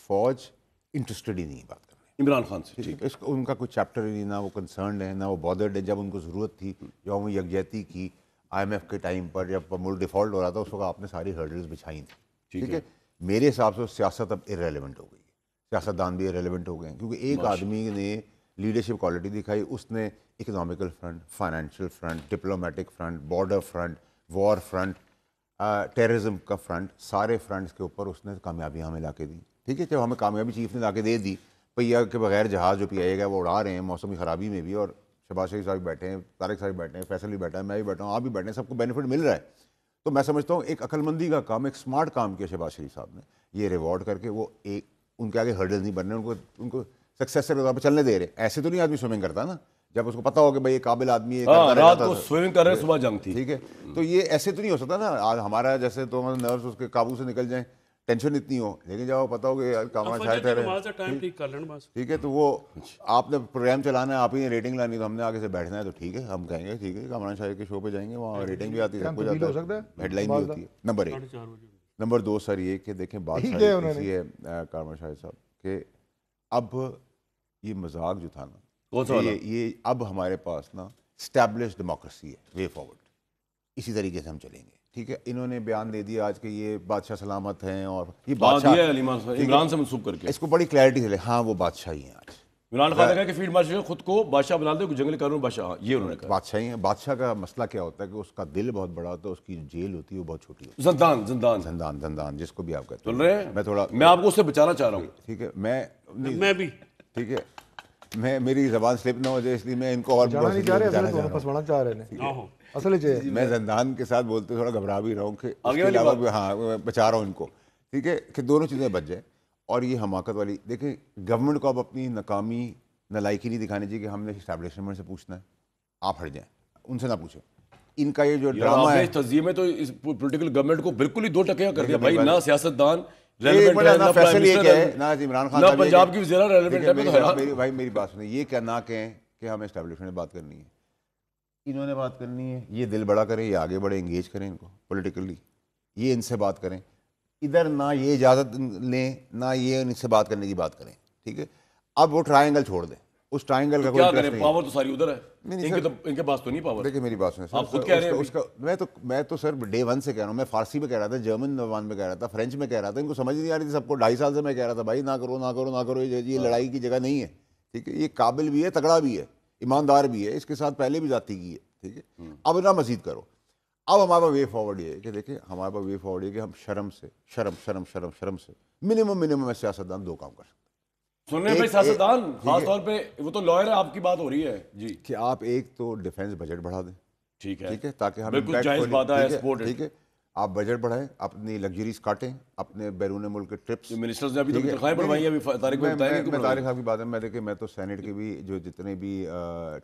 فوج انٹرسٹڈ ہی نہیں بات کرنے عمران خان سے. ٹھیک ہے, ان کا کوئی چیپٹر ہی نہیں, نہ وہ کنسرنڈ ہے, نہ وہ بادرڈ ہے. جب ان کو ضرورت تھی یوم یکجہتی کی IMF کے ٹائم پر, جب ملک ڈیفالٹ ہو رہا تھا, اس وقت آپ نے ساری ہرڈلز بچھائی تھیں. ٹھیک ہے, میرے حساب سے سیاست اب ارریلیونٹ ہو گئی ہے, سیاستدان بھی ارریلیونٹ ہو گئے ہیں, کیونکہ ایک آدمی نے لیڈرشپ کوالٹی دکھائی. اس نے economical front, financial front, diplomatic front, border front, war front, terrorism کا فرنٹ, سارے فرنٹس کے اوپر اس نے کامیابیاں ہمیں لا کے دی. ٹھیک ہے, جب ہمیں کامیابی چیف نے لا کے دے دی, پہیا کے بغیر جہاز جو PIA گا وہ اڑا رہے ہیں موسم کی خرابی میں بھی, اور شہباز شریف صاحب بیٹھے ہیں, طارق صاحب بیٹھے ہیں, فیصل بھی بیٹھا ہے, میں بھی بیٹھا ہوں, آپ بھی بیٹھے ہیں, سب کو بینیفٹ مل رہا ہے. تو میں سمجھتا ہوں ایک عقل مندی کا کام, ایک سمارٹ کام کیا شہباز شریف صاحب نے, یہ ریوارڈ کر کے. وہ ایک ان کے آگے ہرڈل نہیں بننے, ان کو سکسیسر کے طور پہ چلنے دے رہے. ایسے تو نہیں آدمی سوئمنگ کرتا نا, جب اس کو پتا ہو کہ بھائی یہ قابل آدمی ہے, رات کو سوئمنگ کر رہے ہیں, صبح جنگ تھی. ٹھیک ہے, تو یہ ایسے تو نہیں ہو سکتا نا. آج ہمارا جیسے تو نروس اس کے قابو سے نکل جائیں, ٹینشن اتنی ہو, لیکن جب وہ پتا ہو کہ کامران شاہد ہے, ٹھیک ہے, تو وہ آپ نے پروگرام چلانا ہے, آپ ہی نے ریٹنگ لانی, تو ہم نے آگے سے بیٹھنا ہے, تو ٹھیک ہے ہم کہیں گے ٹھیک ہے کامران شاہد کے شو پہ جائیں گے, وہاں ریٹنگ بھی آتی ہے, سب کچھ آتا ہے, ہیڈ لائن بھی ہوتی ہے. نمبر 1. نمبر 2 سر یہ کہ دیکھیں بات ایسی ہے کامران شاہد صاحب کہ اب یہ مذاق جو تھا نا, یہ اب ہمارے پاس نا اسٹیبلش ڈیموکریسی ہے, وے فارورڈ, اسی طریقے سے ہم چلیں گے. ٹھیک ہے, انہوں نے بیان دے دیا آج کہ یہ بادشاہ سلامت ہیں, اور یہ بادشاہ عمران سے منسوب کر کے اس کو بڑی کلیئرٹی سے لے, ہاں وہ بادشاہ ہی ہیں. آج عمران خان نے کہا کہ فیلڈ مارشل خود کو بادشاہ بنا دے, جنگل قانون بادشاہ, یہ انہوں نے کہا بادشاہ ہی ہیں. بادشاہ کا مسئلہ کیا ہوتا ہے کہ اس کا دل بہت بڑا ہوتا ہے, اس کی جیل ہوتی ہے وہ بہت چھوٹی ہوتی ہے. زندان جس کو بھی آپ کہتے ہیں. میں آپ کو اس سے بچانا چاہ رہا ہوں. ٹھیک ہے, میں بھی ٹھیک ہے, میری زبان سلپ نہ ہو جائے, اس لیے میں ان کو اور میں زندان کے ساتھ بولتے تھوڑا گھبرا بھی رہا ہوں کہ ہاں بچا رہا ہوں ان کو. ٹھیک ہے, کہ دونوں چیزیں بچ جائیں. اور یہ حماقت والی دیکھیں, گورنمنٹ کو اب اپنی ناکامی نالائکی نہیں دکھانی چاہیے کہ ہم نے اسٹیبلشمنٹ سے پوچھنا ہے, آپ ہٹ جائیں, ان سے نہ پوچھیں. ان کا یہ جو ڈرامہ ہے تنظیم میں, تو اس پولیٹیکل گورنمنٹ کو بالکل ہی 2 ٹکیا کر دیا بھائی. نہ سیاستدان عمران خان پنجاب کی وزیر ریلیونٹ. بھائی میری بات سنیں, یہ کیا نہ کہیں کہ ہمیں اسٹیبلشمنٹ بات کرنی ہے, انہوں نے بات کرنی ہے, یہ دل بڑا کریں, یہ آگے بڑھے, انگیج کریں ان کو پولیٹیکلی, یہ ان سے بات کریں. ادھر نہ یہ اجازت لیں, نہ یہ ان سے بات کرنے کی بات کریں. ٹھیک ہے, اب وہ ٹرائنگل چھوڑ دیں, اس ٹرائنگل کا کیا کریں, پاور تو ساری ادھر ہے, ان کے پاس تو نہیں پاور. دیکھیں میری بات سنیں, آپ خود کہہ رہے ہیں اس کا میں تو سر ڈے 1 سے کہہ رہا ہوں. میں فارسی میں کہہ رہا تھا, جرمن زبان میں کہہ رہا تھا, فرینچ میں کہہ رہا تھا, ان کو سمجھ نہیں آ رہی تھی سب کو. 2.5 سال سے میں کہہ رہا تھا بھائی نہ کرو نہ کرو نہ کرو, یہ لڑائی کی جگہ نہیں ہے. ٹھیک ہے, یہ قابل بھی ہے, تگڑا بھی ہے, ایماندار بھی ہے, اس کے ساتھ پہلے بھی جاتی کی ہے. ٹھیک ہے, اب نہ مزید کرو. اب ہمارا وے فارورڈ یہ ہے کہ دیکھیں, ہمارا وے فارورڈ یہ کہ ہم شرم سے منیمم سیاستدان 2 کام کر سکتے ہیں. سننے میں سیاستدان خاص طور پہ, وہ تو لائر ہے, آپ کی بات ہو رہی ہے جی, کہ آپ ایک تو ڈیفینس بجٹ بڑھا دیں. ٹھیک ہے, تاکہ ہم بالکل جائز بات ہے, سپورٹ. ٹھیک ہے, آپ بجٹ بڑھائیں, اپنی لگژریز کاٹیں, اپنے بیرون ملک کے ٹرپس. منسٹرز نے ابھی تو تنخواہیں بڑھوائی ہیں, ابھی طارق کو بتائیں گے. میں طارق صاحب کی بات ہے, میں دیکھیں میں تو سینٹ کے بھی جو جتنے بھی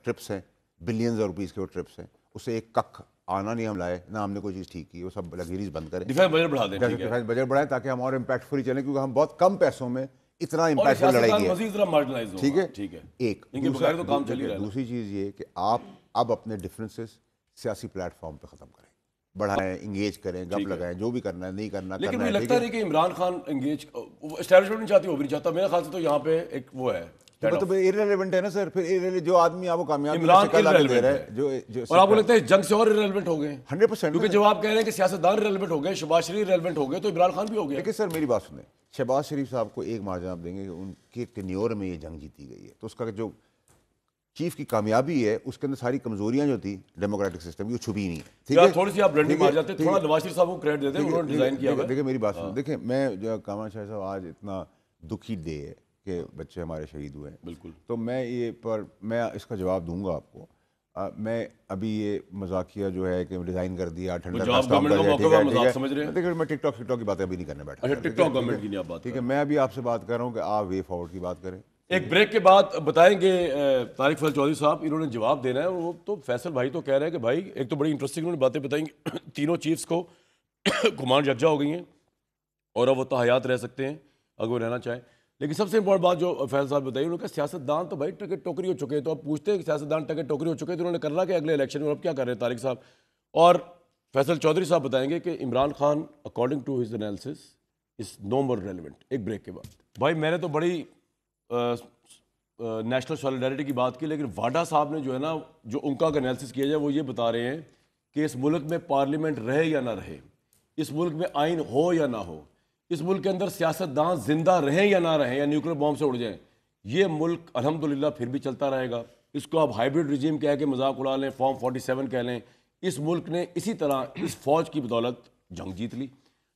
ٹرپس ہیں, بلینز آف روپیز کے وہ ٹرپس ہیں, اس سے ایک کک آنا نہیں ہم لائے, نہ ہم نے کوئی چیز ٹھیک کی. وہ سب لگژریز بند کریں, ڈیفینس بجٹ بڑھا دیں. ڈیفینس بجٹ بڑھائیں تاکہ ہم اور امپیکٹ فلی چلیں, کیونکہ ہم بہت کم پیسوں میں اتنا امپیکٹفل لڑائی کی ہے, مزید ذرا marginalize ہوگا. ٹھیک ہے. ٹھیک ہے, ایک ان کے بغیر تو کام چل ہی رہا ہے. دوسری چیز یہ کہ آپ اب اپنے ڈفرینسز سیاسی پلیٹ فارم پہ ختم کریں, بڑھائیں, انگیج کریں, گپ لگائیں, جو بھی کرنا ہے نہیں کرنا لیکن کرنا مجھے ہے. لگتا نہیں کہ عمران خان انگیج اسٹیبلشمنٹ نہیں چاہتی, وہ بھی نہیں چاہتا. میرے خیال سے تو یہاں پہ ایک وہ ہے تو ارریلیونٹ ہے نا سر. پھر جو آدمی آپ کو کامیابی عمران دے رہا ہے, جو اور آپ کو لگتا ہے جنگ سے اور ارریلیونٹ ہو گئے 100%. کیونکہ جب آپ کہہ رہے ہیں کہ سیاستدان ریلیونٹ ہو گئے, شہباز شریف ریلیونٹ ہو گئے, تو عمران خان بھی ہو گیا. لیکن سر میری بات سنیں, شہباز شریف صاحب کو ایک مارجن آپ دیں گے کہ ان کے ٹینیور میں یہ جنگ جیتی گئی ہے, تو اس کا جو چیف کی کامیابی ہے اس کے اندر ساری کمزوریاں جو تھی ڈیموکریٹک سسٹم کی وہ چھپی نہیں. ٹھیک ہے, تھوڑی سی آپ بلنڈنگ مار جاتے, تھوڑا نواز شریف صاحب کو کریڈٹ دیتے ہیں, انہوں نے ڈیزائن کیا ہوا ہے. دیکھیں میری بات سنیں, دیکھیں میں جو کامران شاہ صاحب آج اتنا دکھی دے ہے کہ بچے ہمارے شہید ہوئے ہیں, بالکل, تو میں اس کا جواب دوں گا آپ کو. میں ابھی یہ مذاقیہ جو ہے کہ ڈیزائن کر دیا, ٹھنڈا دیکھیں میں ٹک ٹاک کی باتیں ابھی نہیں کرنے بیٹھا. اچھا, ٹک ٹاک گورنمنٹ کی نہیں آپ بات, ٹھیک ہے, میں ابھی آپ سے بات کر رہا ہوں کہ آپ وے فارورڈ کی بات کریں. ایک بریک کے بعد بتائیں گے طارق فیصل چودھری صاحب, انہوں نے جواب دینا ہے. وہ تو فیصل بھائی تو کہہ رہے ہیں کہ بھائی ایک تو بڑی انٹرسٹنگ انہوں نے باتیں بتائیں گے, تینوں چیفز کو کمانڈ یکجا ہو گئی ہیں اور اب وہ تو حیات رہ سکتے ہیں اگر وہ رہنا چاہیں. لیکن سب سے امپورٹنٹ بات جو فیصل صاحب بتائی, انہوں نے کہا سیاستدان تو بھائی ٹکٹ ٹوکری ہو چکے ہیں, تو اب پوچھتے ہیں کہ سیاستدان ٹکٹ ٹوکری ہو چکے ہیں تو انہوں نے کرنا کہ اگلے الیکشن میں اب کیا کر رہے ہیں طارق صاحب. اور فیصل چودھری صاحب بتائیں گے کہ Imran Khan according to his analysis is no more relevant. ایک بریک کے بعد. بھائی میں نے تو بڑی نیشنل سولیڈیرٹی کی بات کی, لیکن واڈا صاحب نے جو ہے نا, جو ان کا انالیسس کیا جائے وہ یہ بتا رہے ہیں کہ اس ملک میں پارلیمنٹ رہے یا نہ رہے, اس ملک میں آئین ہو یا نہ ہو, اس ملک کے اندر سیاستدان زندہ رہیں یا نہ رہیں یا نیوکلیر بام سے اڑ جائیں, یہ ملک الحمدللہ پھر بھی چلتا رہے گا. اس کو آپ ہائیبرڈ رجیم کہہ کے مذاق اڑا لیں, فارم 47 کہہ لیں, اس ملک نے اسی طرح اس فوج کی بدولت جنگ جیت لی.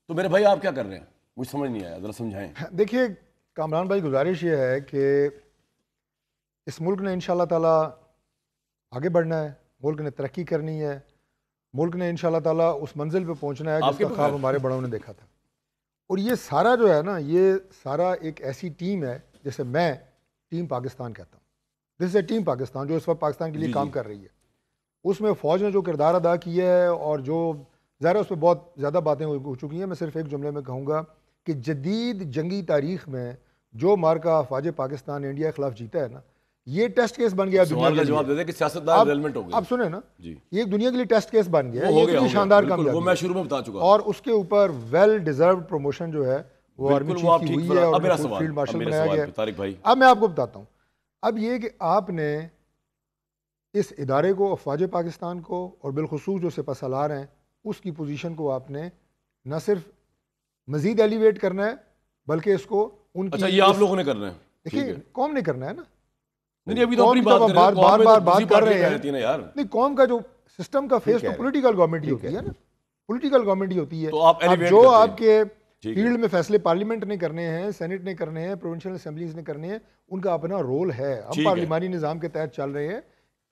تو میرے بھائی آپ کیا کر رہے ہیں, مجھے سمجھ نہیں آیا, ذرا سمجھائیں. دیکھیے کامران بھائی, گزارش یہ ہے کہ اس ملک نے انشاءاللہ تعالیٰ آگے بڑھنا ہے, ملک نے ترقی کرنی ہے, ملک نے انشاءاللہ تعالیٰ اس منزل پہ پہنچنا ہے جس کا خواب ہمارے بڑوں نے دیکھا تھا. اور یہ سارا جو ہے نا, یہ سارا ایک ایسی ٹیم ہے جیسے میں ٹیم پاکستان کہتا ہوں. دس از اے ٹیم پاکستان جو اس وقت پاکستان کے لیے کام کر رہی ہے. اس میں فوج نے جو کردار ادا کیا ہے, اور جو ظاہر ہے اس پہ بہت زیادہ باتیں ہو چکی ہیں. میں صرف ایک جملے میں کہوں گا کہ جدید جنگی تاریخ میں جو مارکا افواج پاکستان نے انڈیا کے خلاف جیتا ہے نا, یہ ٹیسٹ کیس بن گیا دنیا کا جواب دے دیں کہ سیاستدان ریلیونٹ ہو گئے. اب سنیں نا, جی, یہ ایک دنیا کے لیے ٹیسٹ کیس بن گیا, یہ کتنی شاندار کامیابی, وہ میں شروع میں بتا چکا. اور اس کے اوپر ویل ڈیزروڈ پروموشن جو ہے وہ آرمی چیف کی ہوئی ہے اور فیلڈ مارشل بنایا گیا ہے. اب میں آپ کو بتاتا ہوں, اب یہ کہ آپ نے اس ادارے کو, افواج پاکستان کو, اور بالخصوص جو سپہ سالار ہیں اس کی پوزیشن کو آپ نے نہ صرف مزید ایلیویٹ کرنا ہے بلکہ اس کو ان کی, اچھا یہ آپ لوگوں نے کرنا ہے, دیکھیے قوم نے کرنا ہے نا. نہیں ابھی تو اپنی بات کر رہے ہیں یار, نہیں قوم کا جو سسٹم کا فیس تو پولیٹیکل گورنمنٹ ہی ہوتی ہے نا, پولیٹیکل گورنمنٹ ہی ہوتی ہے. اب جو آپ کے فیلڈ میں فیصلے پارلیمنٹ نے کرنے ہیں, سینٹ نے کرنے ہیں, پروونشل اسمبلیز نے کرنے ہیں, ان کا اپنا رول ہے. ہم پارلیمانی نظام کے تحت چل رہے ہیں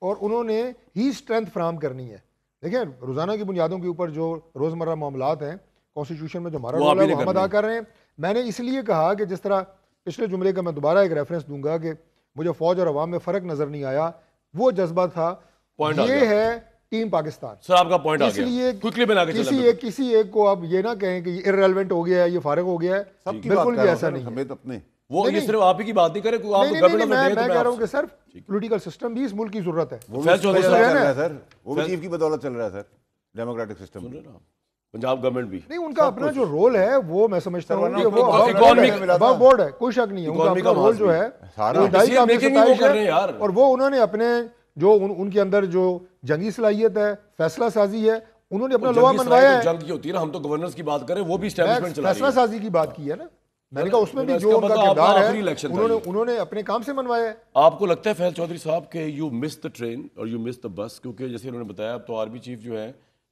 اور انہوں نے ہی اسٹرینتھ فراہم کرنی ہے. دیکھیں روزانہ کی بنیادوں کے اوپر جو روزمرہ معاملات ہیں کانسٹیٹیوشن میں جو ہمارا رول ہے وہ ہم ادا کر رہے ہیں. میں نے اس لیے کہا کہ جس طرح پچھلے جملے کا میں دوبارہ ایک ریفرنس دوں گا کہ مجھے فوج اور عوام میں فرق نظر نہیں آیا, وہ جذبہ تھا. یہ ہے ٹیم پاکستان. سر آپ کا پوائنٹ آ گیا, اس لیے کسی ایک کو آپ یہ نہ کہیں کہ یہ ارریلیونٹ ہو گیا ہے, یہ فارغ ہو گیا ہے, بالکل بھی ایسا نہیں ہے. وہ یہ صرف آپ ہی کی بات نہیں کرے, میں کہہ رہا ہوں کہ سر پولیٹیکل سسٹم بھی اس ملک کی ضرورت ہے. وہ بھی چیف کی بدولت چل رہا ہے سر, ڈیموکریٹک سسٹم. پنجاب گورنمنٹ بھی نہیں, ان کا اپنا جو رول ہے وہ میں سمجھتا ہوں کہ وہ بورڈ ہے, کوئی شک نہیں ہے. ان کا اپنا رول جو ہے اور وہ انہوں نے اپنے جو ان کے اندر جو جنگی صلاحیت ہے, فیصلہ سازی ہے, انہوں نے اپنا لوہا منوایا ہے. جنگ کی ہوتی ہے نا, ہم تو گورننس کی بات کریں, وہ بھی اسٹیبلشمنٹ چلا رہی ہے, فیصلہ سازی کی بات کی ہے نا. میں نے کہا اس میں بھی جو ان کا کردار ہے انہوں نے اپنے کام سے منوایا ہے. آپ کو لگتا ہے فیصل چودھری صاحب کہ یو مس دا ٹرین اور یو مس دا بس, کیونکہ جیسے انہوں نے بتایا اب تو آرمی چیف جو ہے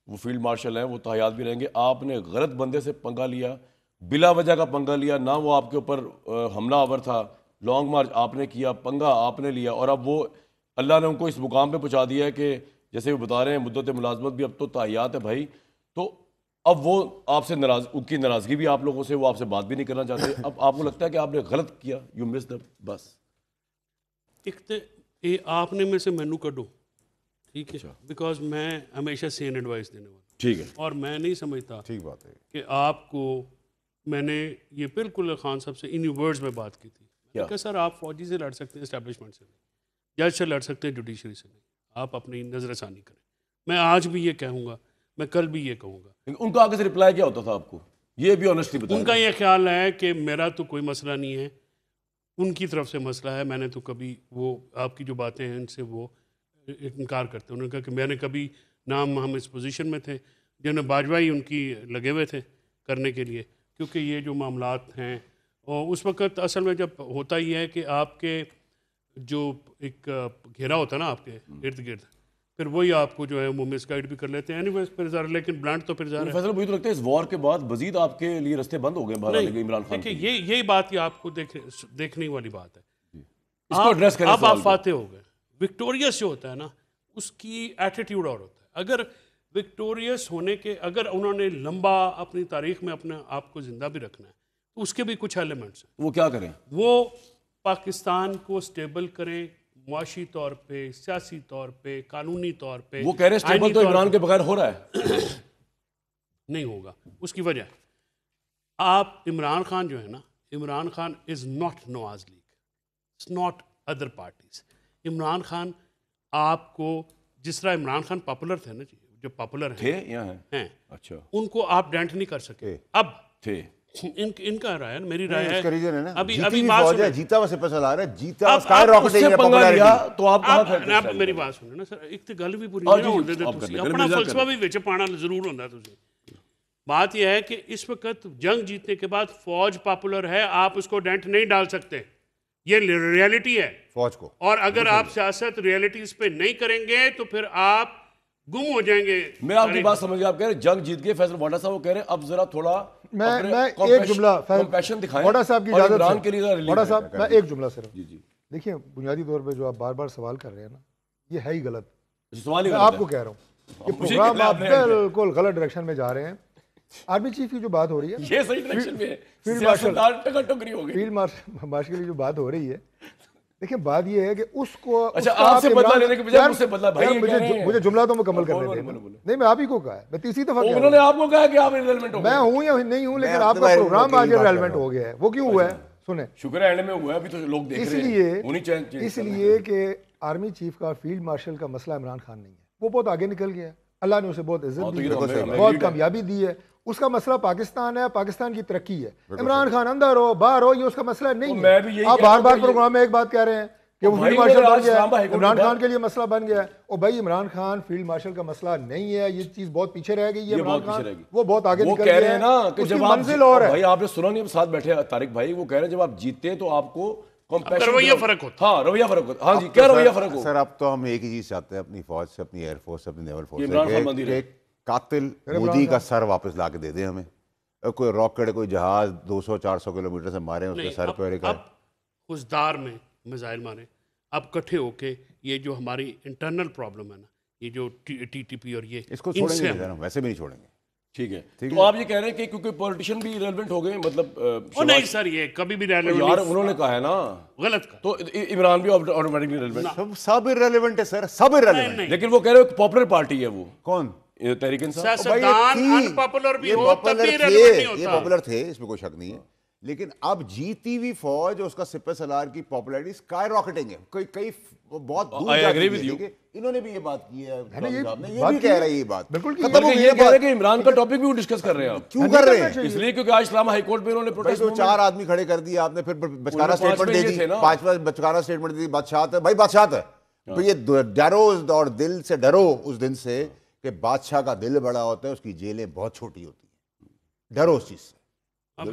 وہ فیلڈ مارشل ہیں, وہ تو حیات بھی رہیں گے. آپ نے غلط بندے سے پنگا لیا, بلا وجہ کا پنگا لیا, نہ وہ آپ کے اوپر حملہ آور تھا, لانگ مارچ آپ نے کیا, پنگا آپ نے لیا, اور اب وہ اللہ نے ان کو اس مقام پہ پہنچا دیا ہے کہ جیسے وہ بتا رہے ہیں مدت ملازمت بھی اب تو تحیات ہے بھائی. تو اب وہ آپ سے ان کی ناراضگی بھی آپ لوگوں سے, وہ آپ سے بات بھی نہیں کرنا چاہتے. اب آپ کو لگتا ہے کہ آپ نے غلط کیا, یو مس دا بس. ایک تو یہ آپ نے میں سے مینو کڈو, ٹھیک ہے, بیکاز میں ہمیشہ سین ایڈوائس دینے والا, ٹھیک ہے, اور میں نہیں سمجھتا ٹھیک بات ہے کہ آپ کو میں نے یہ بالکل خان صاحب سے انہی ورڈز میں بات کی تھی. میں نے کہا سر آپ فوجی سے لڑ سکتے ہیں اسٹیبلشمنٹ سے نہیں, جج سے لڑ سکتے ہیں جوڈیشری سے نہیں, آپ اپنی نظر ثانی کریں. میں آج بھی یہ کہوں گا, میں کل بھی یہ کہوں گا. ان کا آگے سے رپلائی کیا ہوتا تھا آپ کو, یہ بھی آنیسٹلی بتائیں. ان کا یہ خیال ہے کہ میرا تو کوئی مسئلہ نہیں ہے, ان کی طرف سے مسئلہ ہے. میں نے تو کبھی وہ آپ کی جو باتیں ہیں ان سے وہ انکار کرتے ہیں. انہوں نے کہا کہ میں نے کبھی نام ہم اس پوزیشن میں تھے جنہیں باجوائی ان کی لگے ہوئے تھے کرنے کے لیے, کیونکہ یہ جو معاملات ہیں اور اس وقت اصل میں جب ہوتا ہی ہے کہ آپ کے جو ایک گھیرا ہوتا ہے نا آپ کے ارد گرد, پھر وہی آپ کو جو ہے وہ مس گائڈ بھی کر لیتے ہیں. اینیویز پھر ظاہر, لیکن برانڈ تو پھر ظاہر ہے. فیصل مجھے تو لگتا ہے اس وار کے بعد مزید آپ کے لیے رستے بند ہو گئے بہرحال عمران خان. دیکھیں یہی بات یہ آپ کو دیکھنے والی بات ہے. اس کو ایڈریس کریں. اب آپ فاتح ہو گئے. وکٹوریس جو ہوتا ہے نا اس کی ایٹیٹیوڈ اور ہوتا ہے. اگر وکٹوریس ہونے کے اگر انہوں نے لمبا اپنی تاریخ میں اپنے آپ کو زندہ بھی رکھنا ہے تو اس کے بھی کچھ ایلیمنٹس ہیں. وہ کیا کریں؟ وہ پاکستان کو سٹیبل کریں, معاشی طور پہ, سیاسی طور پہ, قانونی طور پہ. وہ کہہ رہے ہیں سٹیبل تو عمران کے بغیر ہو رہا ہے. نہیں ہوگا. اس کی وجہ آپ عمران خان جو ہے نا, Imran Khan is not Nawaz league, it's not other parties. Imran Khan آپ کو جس طرح عمران خان پاپولر تھے نا جی, جو پاپولر ہیں اچھا, ان کو آپ ڈینٹ نہیں کر سکے. اب تھے ان کا رائے ہے, میری رائے ہے. اس کا ریزن ہے نا ابھی فوج ہے, جیتا ہوا سے پسند آ رہا ہے, جیتا اسکائی راکٹ پنگا لیا تو آپ کہاں کھڑے آپ میری بات سنیں نا سر, ایک تو گل بھی پوری نہیں ہوندے تے تسی اپنا فلسفہ بھی وچ پانا ضرور ہوندا. تسی بات یہ ہے کہ اس وقت جنگ جیتنے کے بعد فوج پاپولر ہے, آپ اس کو ڈینٹ نہیں ڈال سکتے, یہ ریئلٹی ہے فوج کو. اور اگر آپ سیاست ریئلٹیز پہ نہیں کریں گے تو پھر آپ گم ہو جائیں گے. میں آپ کی بات سمجھ گیا, آپ کہہ رہے ہیں جنگ جیت گئے. فیصل واڈا صاحب وہ کہہ رہے ہیں اب ذرا تھوڑا میں ایک جملہ کمپیشن دکھائیں واڈا صاحب کی اجازت سے. واڈا صاحب میں ایک جملہ صرف, دیکھیں بنیادی طور پہ جو آپ بار بار سوال کر رہے ہیں نا یہ ہے ہی غلط. سوال ہی میں آپ کو کہہ رہا ہوں کہ پروگرام آپ بالکل غلط ڈائریکشن میں جا رے ہیں. آرمی چیف کی جو بات ہو رہی ہے, یہ صحیح ڈائریکشن میں ہے, فیلڈ مارشل ٹکری ہو گئی. فیلڈ مارشل کی جو بات ہو رہی ہے, دیکھیں بات یہ ہے کہ اس کو اچھا آپ سے بدلہ لینے کے بجائے مجھ سے بدلہ. بھائی مجھے جملہ تو مکمل کرنے دیں. نہیں میں آپ ہی کو کہا ہے, میں تیسری دفعہ انہوں نے آپ کو کہا کہ آپ ریلیونٹ ہو. میں ہوں یا نہیں ہوں, لیکن آپ کا پروگرام آج ریلیونٹ ہو گیا ہے. وہ کیوں ہوا ہے سنیں, شکر ہے اینڈ میں ہوا ہے, ابھی تو لوگ دیکھ رہے ہیں. اس لیے کہ آرمی چیف کا فیلڈ مارشل کا مسئلہ عمران خان نہیں ہے, وہ بہت آگے نکل گیا ہے, اللہ نے اسے بہت عزت دی ہے, بہت کامیابی دی ہے. اس کا مسئلہ پاکستان ہے, پاکستان کی ترقی ہے. عمران خان اندر ہو باہر ہو یہ اس کا مسئلہ نہیں ہے. آپ بار بار پروگرام میں ایک بات کہہ رہے ہیں کہ وہ فیلڈ مارشل بن گیا ہے, عمران خان کے لیے مسئلہ بن گیا ہے. اور بھائی عمران خان فیلڈ مارشل کا مسئلہ نہیں ہے, یہ چیز بہت پیچھے رہ گئی ہے. عمران خان وہ بہت آگے نکل گیا ہے, اس کی منزل اور ہے. بھائی آپ نے سنا نہیں, ساتھ بیٹھے طارق بھائی, وہ کہہ رہے ہیں جب آپ جیتے ہیں تو آپ کو رویہ فرق ہوتا. ہاں رویہ فرق ہوتا. ہاں جی کیا رویہ فرق ہوتا سر؟ اب تو ہم ایک ہی چیز چاہتے ہیں اپنی فوج سے, اپنی ایئر فورس سے, اپنی نیول فورس سے, کہ قاتل مودی کا سر واپس لا کے دے دیں ہمیں. کوئی راکٹ کوئی جہاز 200-400 کلومیٹر سے مارے اس کے سر پہ. اب خزدار میں میزائل مارے, اب کٹھے ہو کے یہ جو ہماری انٹرنل پرابلم ہے نا, یہ جو ٹی ٹی پی اور یہ اس کو چھوڑیں گے, ویسے بھی نہیں چھوڑیں گے. ٹھیک ہے, تو آپ یہ کہہ رہے ہیں کہ کیونکہ پولیٹیشین بھی ریلیونٹ ہو گئے, مطلب نہیں سر یہ کبھی بھی ریلیونٹ یار انہوں نے کہا ہے نا غلط کہا, تو عمران بھی آٹومیٹکلی ریلیونٹ. سب ارریلیونٹ ہے سر, سب ارریلیونٹ. لیکن وہ کہہ رہے ہیں پاپولر پارٹی ہے. وہ کون؟ تحریک انصاف. سیاستدان ان پاپولر بھی ہو تب بھی ریلیونٹ نہیں ہوتا. یہ پاپولر تھے, اس میں کوئی شک نہیں ہے, لیکن اب جیتی ہوئی فوج اور اس کا سپہ سالار کی پاپولیرٹی اسکائی راکٹنگ ہے. کئی بہت دور جا چکی ہے. انہوں نے بھی یہ بات کی ہے, یہ بھی کہہ رہے ہیں یہ بات بالکل ختم ہو گئی. یہ کہہ رہے ہیں کہ عمران کا ٹاپک بھی وہ ڈسکس کر رہے ہیں. آپ کیوں کر رہے ہیں؟ اس لیے کیونکہ آج اسلام ہائی کورٹ میں انہوں نے پروٹیسٹ, تو 4 آدمی کھڑے کر دیے آپ نے, پھر بچکانہ سٹیٹمنٹ دے دی, 5واں بچکانہ سٹیٹمنٹ دی. بادشاہت ہے بھائی, بادشاہت ہے. تو یہ ڈرو اور دل سے ڈرو اس دن سے کہ بادشاہ کا دل بڑا ہوتا ہے, اس کی جیلیں بہت چھوٹی ہوتی ہیں. ڈرو اس چیز سے. اب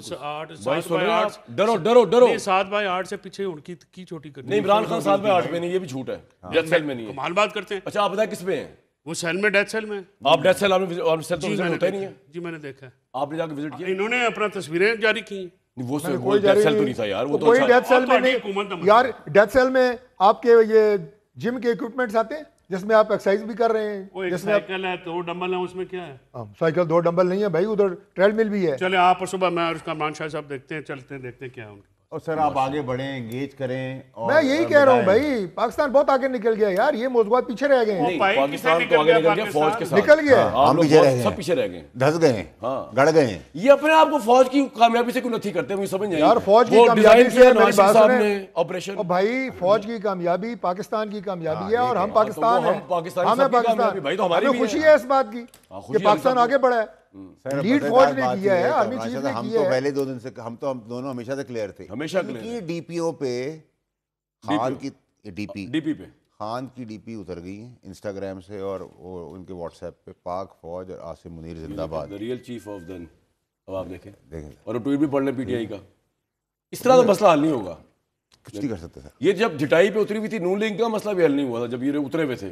7/8 سے پیچھے ان کی چھوٹی کرنی. نہیں عمران خان 7/8 میں نہیں, یہ بھی جھوٹ ہے, ڈیتھ سیل میں نہیں ہے. کمال بات کرتے ہیں. اچھا آپ بتائیں کس میں ہیں وہ؟ سیل میں, ڈیتھ سیل میں. آپ ڈیتھ سیل آپ نے ہوتا ہی نہیں ہے. جی میں نے دیکھا ہے. آپ نے جا کے وزٹ کیا؟ انہوں نے اپنا تصویریں جاری کی. وہ ڈیتھ سیل تو نہیں تھا یار, وہ تو کوئی ڈیتھ سیل میں نہیں یار. ڈیتھ سیل میں آپ کے یہ جم کے اکوپمنٹس آتے ہیں جس میں آپ ایکسرسائز بھی کر رہے ہیں. جس میں سائیکل ہے, 2 ڈمبل ہیں, اس میں کیا ہے؟ سائیکل 2 ڈمبل نہیں ہے بھائی, ادھر ٹریڈ مل بھی ہے. چلے آپ صبح میں اور اس کا عمران شاہ صاحب دیکھتے ہیں, چلتے ہیں, دیکھتے ہیں کیا ہے ان کے پاس. اور سر آپ آگے بڑھیں, انگیج کریں. میں یہی کہہ رہا ہوں بھائی, پاکستان بہت آگے نکل گیا یار, یہ موضوعات پیچھے رہ گئے ہیں. پاکستان تو آگے نکل گیا فوج کے ساتھ, نکل گیا, ہم پیچھے رہ گئے, سب پیچھے رہ گئے, دھس گئے ہیں, گڑ گئے ہیں. یہ اپنے آپ کو فوج کی کامیابی سے کیوں نہیں کرتے, مجھے سمجھ نہیں یار فوج کی کامیابی سے میری بات سنیں آپریشن. اور بھائی فوج کی کامیابی پاکستان کی کامیابی ہے, اور ہم پاکستان ہیں, ہمیں پاکستان, ہمیں خوشی ہے اس بات کی کہ پاکستان آگے بڑھا ہے. لیڈ فوج نے کیا ہے, آرمی چیف نے ہم کیا تو ہے. پہلے 2 دن سے ہم دونوں ہمیشہ سے کلیئر تھے, ہمیشہ کلیئر. ڈی پی او پہ خان کی ڈی پی پہ خان کی ڈی پی اتر گئی ہیں انسٹاگرام سے, اور ان کے واٹس ایپ پہ پاک فوج اور عاصم منیر زندہ باد, ریئل چیف آف دین. اب آپ دیکھیں اور ٹویٹ بھی پڑھ لیں پی ٹی آئی کا. اس طرح تو مسئلہ حل نہیں ہوگا, کچھ نہیں کر سکتے سر. یہ جب جٹائی پہ اتری ہوئی تھی نون لیگ کا مسئلہ بھی حل نہیں ہوا تھا, جب یہ اترے ہوئے تھے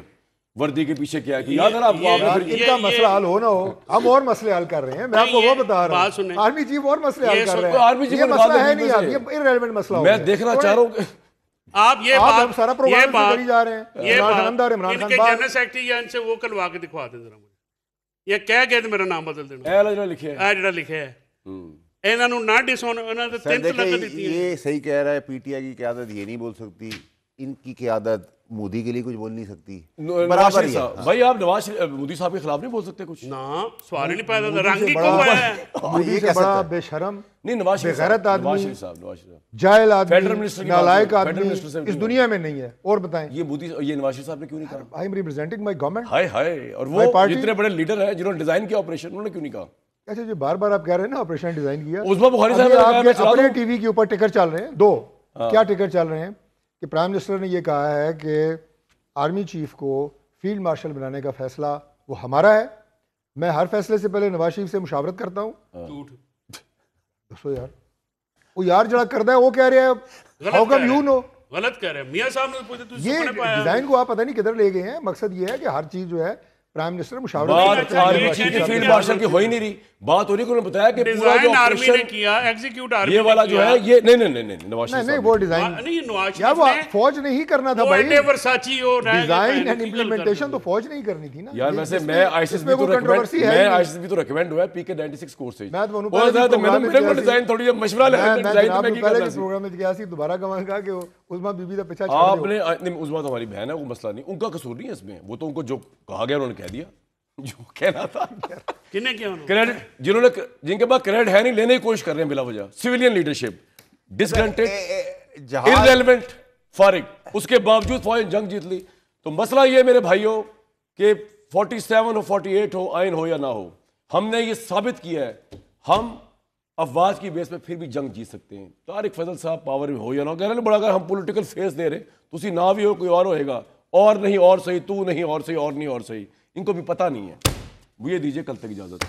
وردی کے پیچھے کیا کہ یاد ہے آپ کو, ان کا مسئلہ حل ہو نہ ہو, ہم اور مسئلے حل کر رہے ہیں. میں آپ کو وہ بتا رہا ہوں, آرمی چیف اور مسئلے حل کر رہے ہیں. یہ مسئلہ ہے نہیں, آپ یہ irrelevant مسئلہ ہو گیا. میں دیکھنا چاہ رہا ہوں کہ آپ یہ بات سارا پروگرام کری جا رہے ہیں. یہ عمران خان دار, عمران ان خان کے بار جنرل سیکرٹری یا ان سے وہ کلوا کے دکھوا دیں ذرا مجھے, یہ کہہ گئے میرا نام بدل دینا اے اللہ لکھے اے جڑا لکھے ہے انہاں نو نہ ڈسون, انہاں تے 3 طلاق دیتی ہیں. یہ صحیح کہہ رہا ہے, پی ٹی آئی کی قیادت یہ نہیں بول سکتی, ان کی قیادت مودی کے لیے کچھ بول نہیں سکتی. برابر ہی ہے بھائی. آپ نواز مودی صاحب کے خلاف نہیں بول سکتے کچھ, نا سوال ہی نہیں پیدا تھا, رنگ ہی کو ہے. مودی سے بڑا بے شرم, نہیں نواز بے غیرت آدمی, نواز شریف صاحب جاہل فیڈرل آدمی, منسٹر کی نالائق بات, آدمی اس دنیا میں نہیں ہے. اور بتائیں یہ مودی یہ نواز شریف صاحب نے کیوں نہیں کہا؟ I am representing my government. ہائے ہائے, اور وہ اتنے بڑے لیڈر ہیں جنہوں نے ڈیزائن کیا آپریشن, انہوں نے کیوں نہیں کہا؟ اچھا جو بار بار آپ کہہ رہے ہیں نا آپریشن ڈیزائن کیا, عثمان بخاری صاحب آپ کے اپنے ٹی وی کے اوپر ٹکر چل رہے ہیں 2. کیا ٹکر چل رہے ہیں کہ پرائم منسٹر نے یہ کہا ہے کہ آرمی چیف کو فیلڈ مارشل بنانے کا فیصلہ وہ ہمارا ہے, میں ہر فیصلے سے پہلے نواز شریف سے مشاورت کرتا ہوں. دوستو یار وہ یار جڑا کرتا ہے وہ کہہ رہے ہیں ہاؤ کم یو نو, غلط کہہ رہے ہیں. میاں صاحب نے پوچھا یہ ڈیزائن کو آپ پتہ نہیں کدھر لے گئے ہیں. مقصد یہ ہے کہ ہر چیز جو ہے پرائم منسٹر بات مشاورت آرمی چیف کی فیلڈ مارشل کی ہو ہی نہیں رہی, بات ہو رہی کہ انہوں نے بتایا کہ پورا جو ڈیزائن آرمی نے آپریشن کیا, ایگزیکیوٹ آرمی یہ والا جو ہے یہ نہیں نواز شریف نہیں وہ ڈیزائن نہیں, نواز یا شریف وہ نے فوج نے ہی کرنا تھا بھائی. ورساچی اور ڈیزائن اینڈ امپلیمنٹیشن تو فوج نے ہی کرنی تھی نا یار. ویسے میں آئی سی ایس بھی تو ریکمینڈ ہوا ہے پی کے 96 کورس سے, ڈیزائن تھوڑی مشورہ لے پروگرام میں گیا سی, دوبارہ کہاں کہ عظما بی بی کا پیچھا چھوڑ آپ نے. عظما تو ہماری بہن ہے, وہ مسئلہ نہیں, ان کا قصور نہیں ہے اس میں, وہ تو ان کو جو کہا گیا انہوں نے کہہ دیا جو کہنا تھا. کریڈٹ جنہوں نے جن کے پاس کریڈٹ ہے نہیں لینے کی کوشش کر رہے ہیں بلا وجہ. سویلین لیڈرشپ ڈسکنٹڈ ارریلیونٹ فارغ, اس کے باوجود فوج جنگ جیت لی. تو مسئلہ یہ میرے بھائیوں کہ 47 ہو 48 ہو آئین ہو یا نہ ہو, ہم نے یہ ثابت کیا ہے ہم افواج کی بیس پہ پھر بھی جنگ جیت سکتے ہیں. طارق فضل صاحب پاور میں ہو یا نہ ہو, کہہ رہے بڑا اگر ہم پولیٹیکل فیس دے رہے تو اسی نہ بھی ہو کوئی اور ہوئے گا, اور نہیں اور صحیح, تو نہیں اور صحیح, اور نہیں اور صحیح. ان کو بھی پتہ نہیں ہے. وہ یہ دیجیے کل تک اجازت.